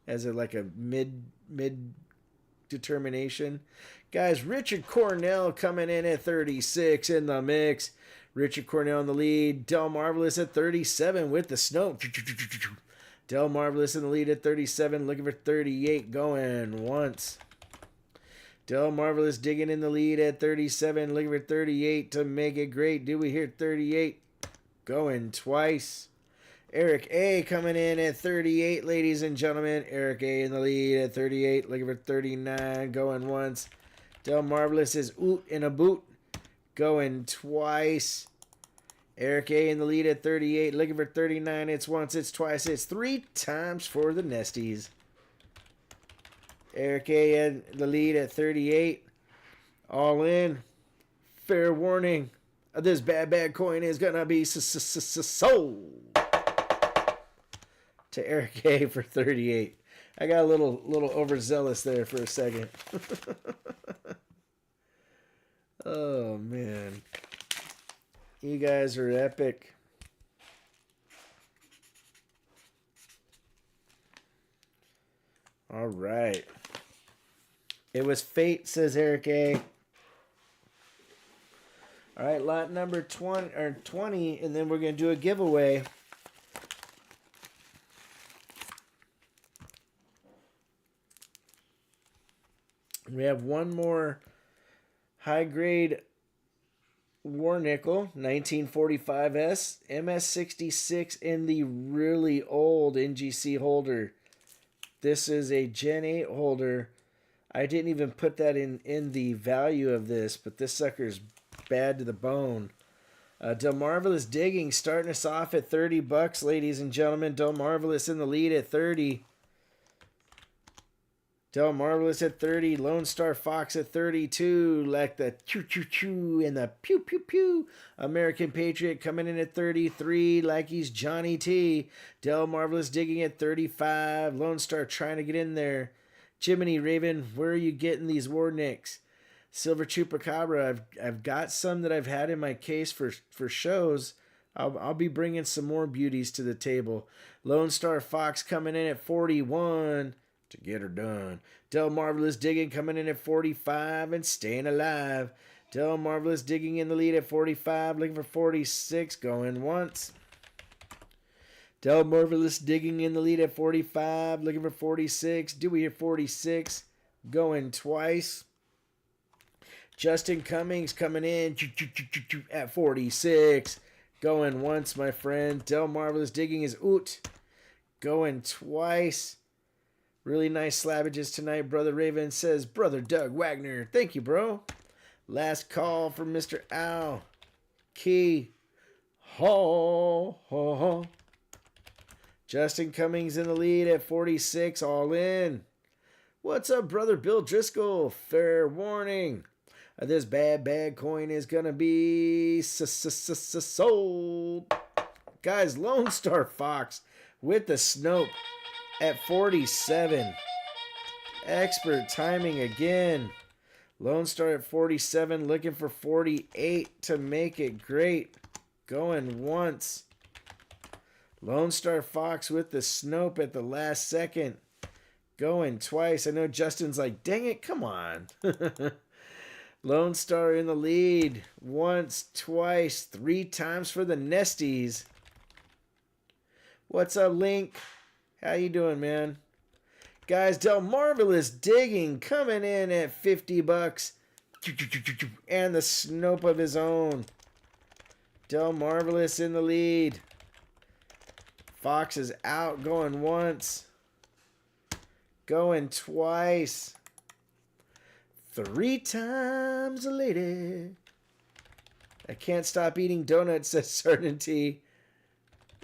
as like a mid determination. Guys, Richard Cornell coming in at 36 in the mix. Richard Cornell in the lead. Del Marvelous at 37 with the snow. Del Marvelous in the lead at 37, looking for 38, going once. Del Marvelous digging in the lead at 37, looking for 38 to make it great. Do we hear 38? Going twice. Eric A coming in at 38, ladies and gentlemen. Eric A in the lead at 38, looking for 39, going once. Del Marvelous is oot in a boot, going twice. Eric A in the lead at 38, looking for 39. It's once, it's twice, it's 3 times for the Nesties. Eric A in the lead at 38. All in. Fair warning. This bad coin is going to be sold to Eric A for 38. I got a little overzealous there for a second. Oh, man. You guys are epic. All right. It was fate, says Eric A. All right, lot number 20, and then we're going to do a giveaway. We have one more high-grade War Nickel, 1945S, MS66 in the really old NGC holder. This is a Gen 8 holder. I didn't even put that in the value of this, but this sucker's bad to the bone. Del Marvelous digging, starting us off at $30, ladies and gentlemen. Del Marvelous in the lead at 30. Del Marvelous at 30. Lone Star Fox at 32. Like the choo-choo-choo and the pew-pew-pew. American Patriot coming in at 33. Like he's Johnny T. Del Marvelous digging at 35. Lone Star trying to get in there. Jiminy Raven, where are you getting these Warnicks? Silver Chupacabra, I've got some that I've had in my case for shows. I'll be bringing some more beauties to the table. Lone Star Fox coming in at 41 to get her done. Del Marvelous Digging coming in at 45 and staying alive. Del Marvelous Digging in the lead at 45, looking for 46, going once. Del Marvelous Digging in the lead at 45, looking for 46. Do we hear 46? Going twice. Justin Cummings coming in at 46. Going once, my friend. Del Marvelous Digging is oot. Going twice. Really nice slabbages tonight. Brother Raven says, Brother Doug Wagner. Thank you, bro. Last call from Mr. Owl. Key. Ho. Justin Cummings in the lead at 46. All in. What's up, Brother Bill Driscoll? Fair warning. This bad coin is going to be sold. Guys, Lone Star Fox with the Snope at 47. Expert timing again. Lone Star at 47, looking for 48 to make it great. Going once. Lone Star Fox with the Snope at the last second. Going twice. I know Justin's like, dang it, come on. Lone Star in the lead. Once, twice, 3 times for the Nesties. What's up, Link? How you doing, man? Guys, Del Marvelous Digging coming in at 50 bucks. And the Snope of his own. Del Marvelous in the lead. Fox is out, going once. Going twice. 3 times a lady. I can't stop eating donuts, says Certainty.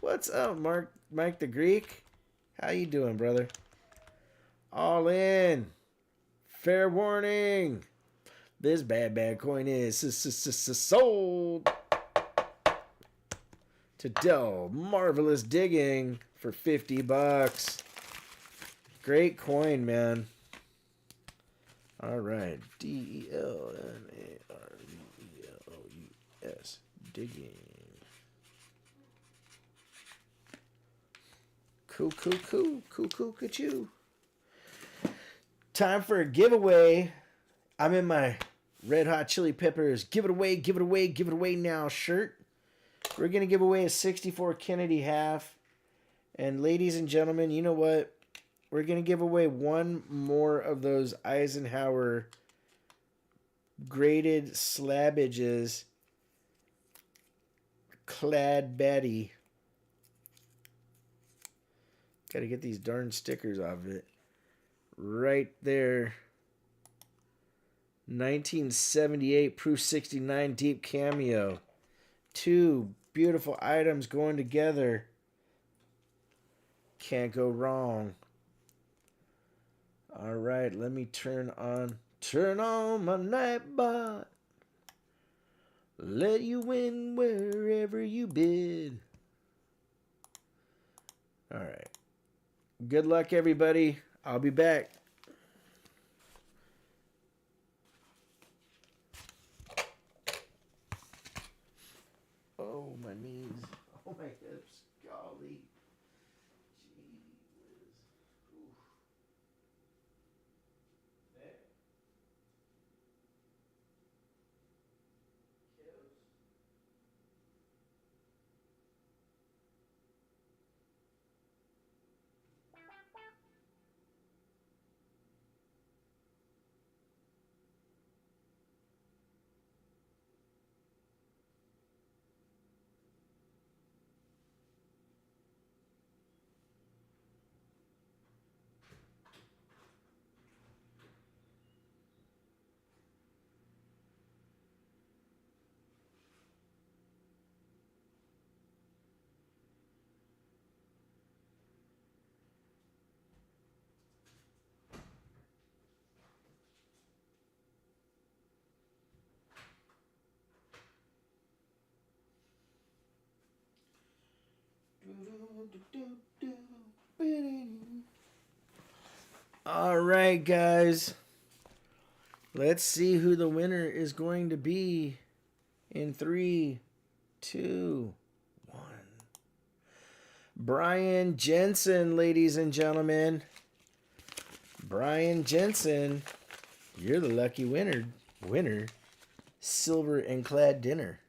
What's up, Mike the Greek? How you doing, brother? All in. Fair warning. This bad coin is sold to Del Marvelous Digging for 50 bucks. Great coin, man. All right. DELMARVELOUS. Digging. Cool. Ka-choo. Time for a giveaway. I'm in my Red Hot Chili Peppers give it away now shirt. We're going to give away a 64 Kennedy half. And ladies and gentlemen, you know what? We're going to give away one more of those Eisenhower graded slabbages clad Betty. Got to get these darn stickers off of it. Right there. 1978 Proof 69 Deep Cameo. 2 beautiful items going together. Can't go wrong. All right, let me turn on my Nightbot. Let you win wherever you bid. All right. Good luck, everybody. I'll be back. Oh, my knees. Oh, my hips. Golly. All right, guys. Let's see who the winner is going to be in 3, 2, 1. Brian Jensen, ladies and gentlemen. Brian Jensen, you're the lucky winner. Silver and clad dinner.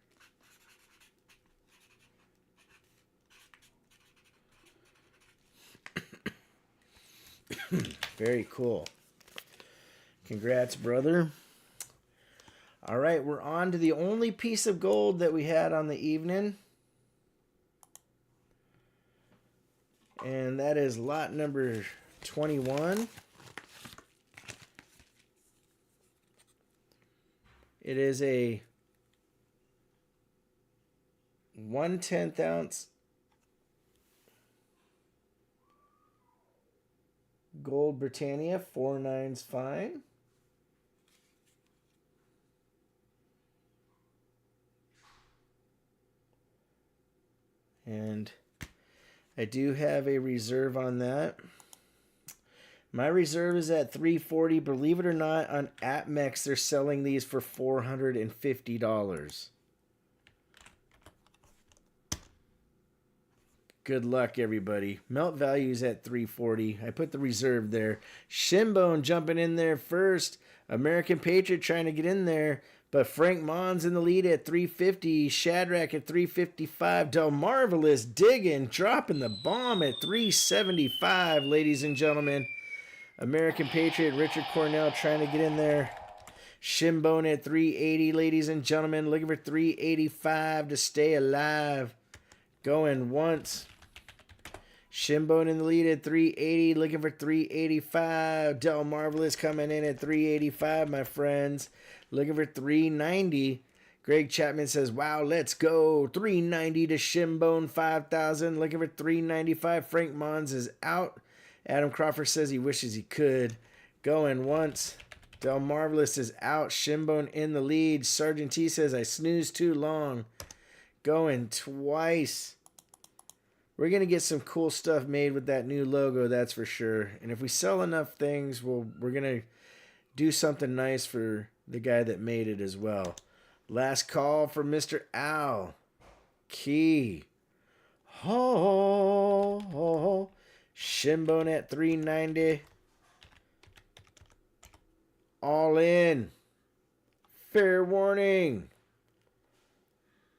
Very cool. Congrats, brother. All right, we're on to the only piece of gold that we had on the evening. And that is lot number 21. It is a 1/10 ounce gold Britannia, 4 nines fine. And I do have a reserve on that. My reserve is at $340. Believe it or not, on AppMex, they're selling these for $450. Good luck, everybody. Melt value's at $340. I put the reserve there. Shinbone jumping in there first. American Patriot trying to get in there. But Frank Mons in the lead at $350. Shadrach at $355. Del Marvelous digging, dropping the bomb at $375, ladies and gentlemen. American Patriot, Richard Cornell trying to get in there. Shinbone at $380, ladies and gentlemen. Looking for $385 to stay alive. Going once. Shinbone in the lead at $380, looking for $385. Del Marvelous coming in at $385, my friends. Looking for $390. Greg Chapman says, wow, let's go. $390 to Shinbone, 5,000. Looking for $395. Frank Mons is out. Adam Crawford says he wishes he could. Going once. Del Marvelous is out. Shinbone in the lead. Sergeant T says, I snoozed too long. Going twice. We're going to get some cool stuff made with that new logo, that's for sure. And if we sell enough things, we're going to do something nice for the guy that made it as well. Last call for Mr. Al. Key. Ho. Shinbone at $390. All in. Fair warning.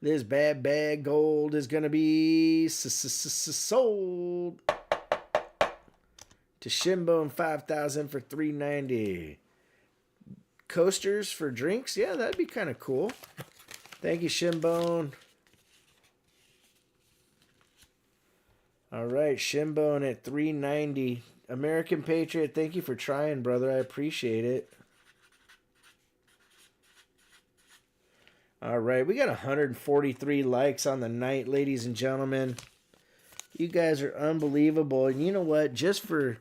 This bad bag gold is going to be sold to Shinbone, 5,000 for $390. Coasters for drinks? Yeah, that'd be kind of cool. Thank you, Shinbone. All right, Shinbone at $390. American Patriot, thank you for trying, brother. I appreciate it. All right, we got 143 likes on the night, ladies and gentlemen. You guys are unbelievable. And you know what? Just for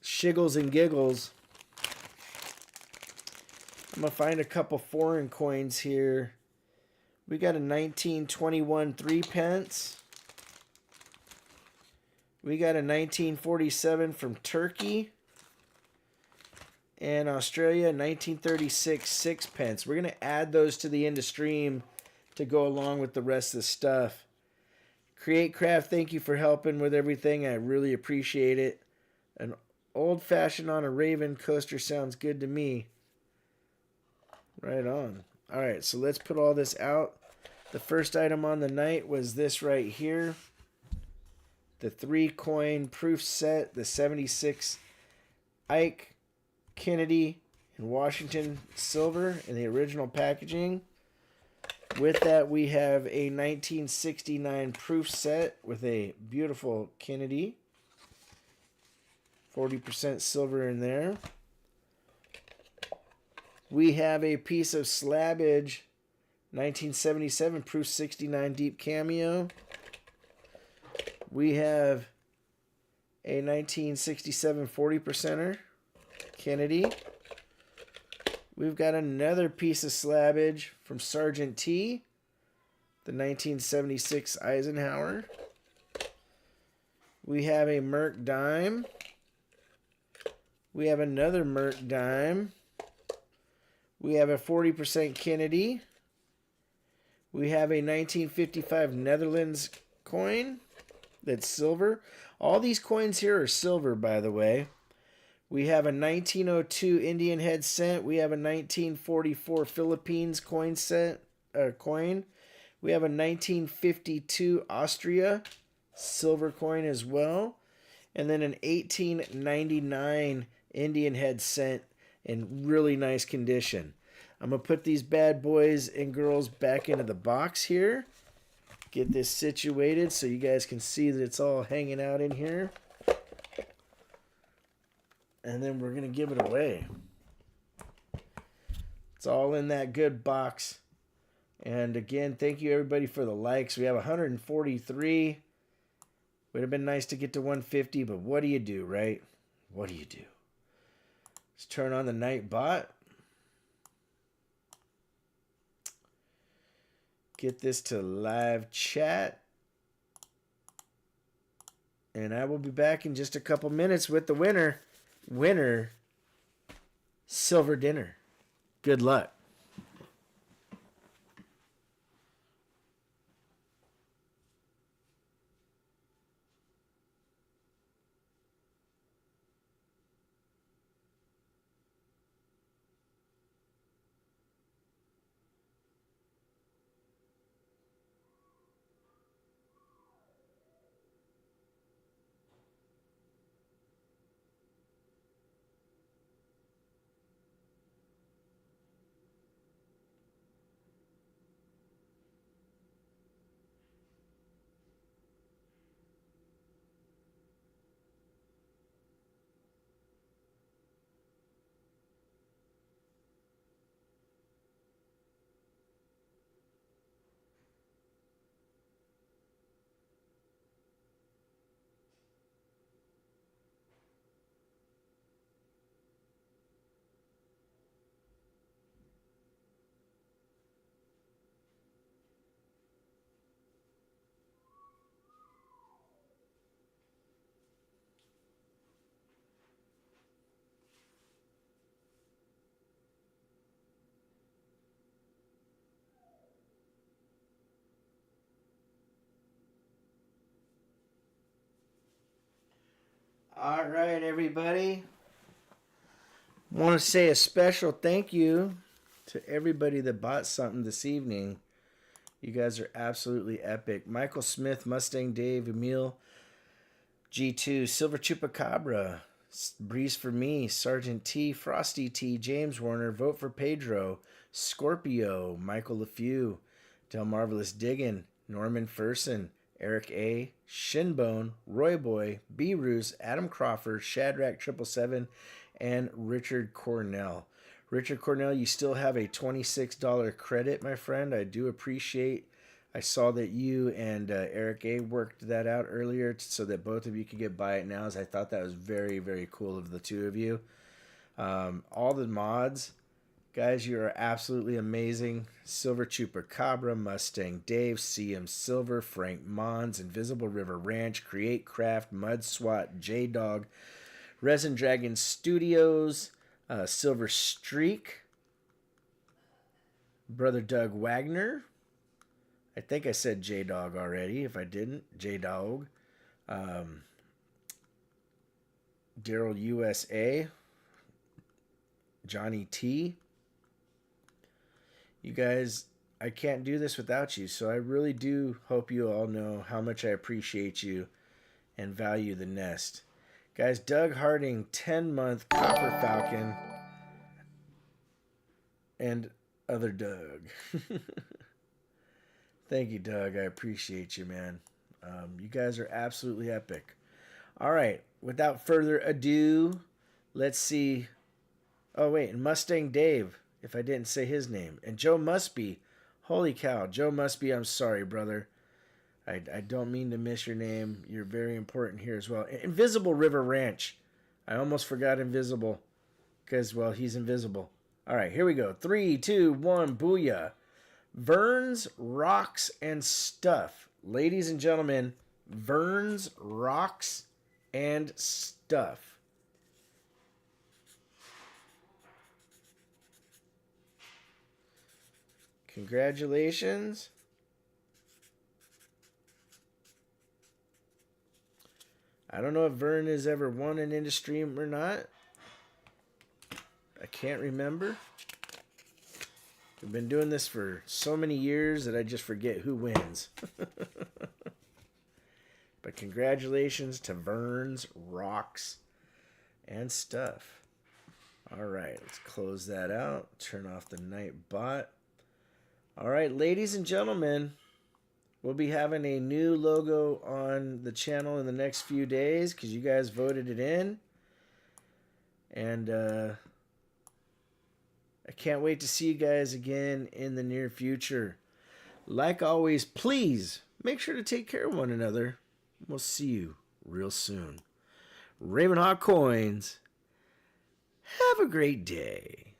shiggles and giggles, I'm going to find a couple foreign coins here. We got a 1921 3-pence. We got a 1947 from Turkey. And Australia, 1936 6-pence. We're going to add those to the end of stream to go along with the rest of the stuff. Create Craft, thank you for helping with everything. I really appreciate it. An old-fashioned on a Raven coaster sounds good to me. Right on. All right, so let's put all this out. The first item on the night was this right here. The 3-coin proof set, the 76 Ike, Kennedy, and Washington silver in the original packaging. With that, we have a 1969 proof set with a beautiful Kennedy. 40% silver in there. We have a piece of slabbage, 1977 proof 69 deep cameo. We have a 1967 40%er. Kennedy. We've got another piece of slabbage from Sergeant T, the 1976 Eisenhower. We have a Merc dime. We have another Merc dime. We have a 40% Kennedy. We have a 1955 Netherlands coin that's silver. All these coins here are silver, by the way. We have a 1902 Indian head cent. We have a 1944 Philippines coin coin. We have a 1952 Austria silver coin as well. And then an 1899 Indian head cent in really nice condition. I'm going to put these bad boys and girls back into the box here. Get this situated so you guys can see that it's all hanging out in here. And then we're going to give it away. It's all in that good box. And again, thank you everybody for the likes. We have 143. Would have been nice to get to 150, but what do you do, right? What do you do? Let's turn on the night bot. Get this to live chat. And I will be back in just a couple minutes with the winner. Winner, silver dinner. Good luck. All right, everybody. Want to say a special thank you to everybody that bought something this evening. You guys are absolutely epic. Michael Smith, Mustang Dave, Emil, G2, Silver Chupacabra, Breeze for Me, Sergeant T, Frosty T, James Warner, Vote for Pedro, Scorpio, Michael LaFew, Del Marvelous Diggin, Norman Furson, Eric A, Shinbone, Roy Boy, B Roos, Adam Crawford, Shadrack 777, and Richard Cornell. Richard Cornell, you still have a $26 credit, my friend. I do appreciate. I saw that you and Eric A worked that out earlier so that both of you could get buy it nows. I thought that was very, very cool of the two of you. All the mods, guys, you are absolutely amazing. Silver Chupacabra, Mustang Dave, CM Silver, Frank Mons, Invisible River Ranch, Create Craft, Mud SWAT, J-Dog, Resin Dragon Studios, Silver Streak, Brother Doug Wagner. I think I said J-Dog already. If I didn't, J-Dog. Daryl USA, Johnny T. You guys, I can't do this without you, so I really do hope you all know how much I appreciate you and value the nest. Guys, Doug Harding, 10-month Copper Falcon, and other Doug. Thank you, Doug. I appreciate you, man. You guys are absolutely epic. All right, without further ado, let's see. Oh, wait, and Mustang Dave, if I didn't say his name. And Joe Musby. Holy cow, Joe Musby, I'm sorry, brother. I don't mean to miss your name. You're very important here as well. Invisible River Ranch. I almost forgot Invisible because, well, he's invisible. All right, here we go. 3, 2, 1, booyah. Verns, Rocks, and Stuff. Ladies and gentlemen, Verns, Rocks, and Stuff. Congratulations. I don't know if Vern has ever won an Midstream or not. I can't remember. We've been doing this for so many years that I just forget who wins. But congratulations to Vern's Rocks and Stuff. All right, let's close that out. Turn off the night bot. All right, ladies and gentlemen, we'll be having a new logo on the channel in the next few days because you guys voted it in. And I can't wait to see you guys again in the near future. Like always, please make sure to take care of one another. We'll see you real soon. RavenHawk Coins. Have a great day.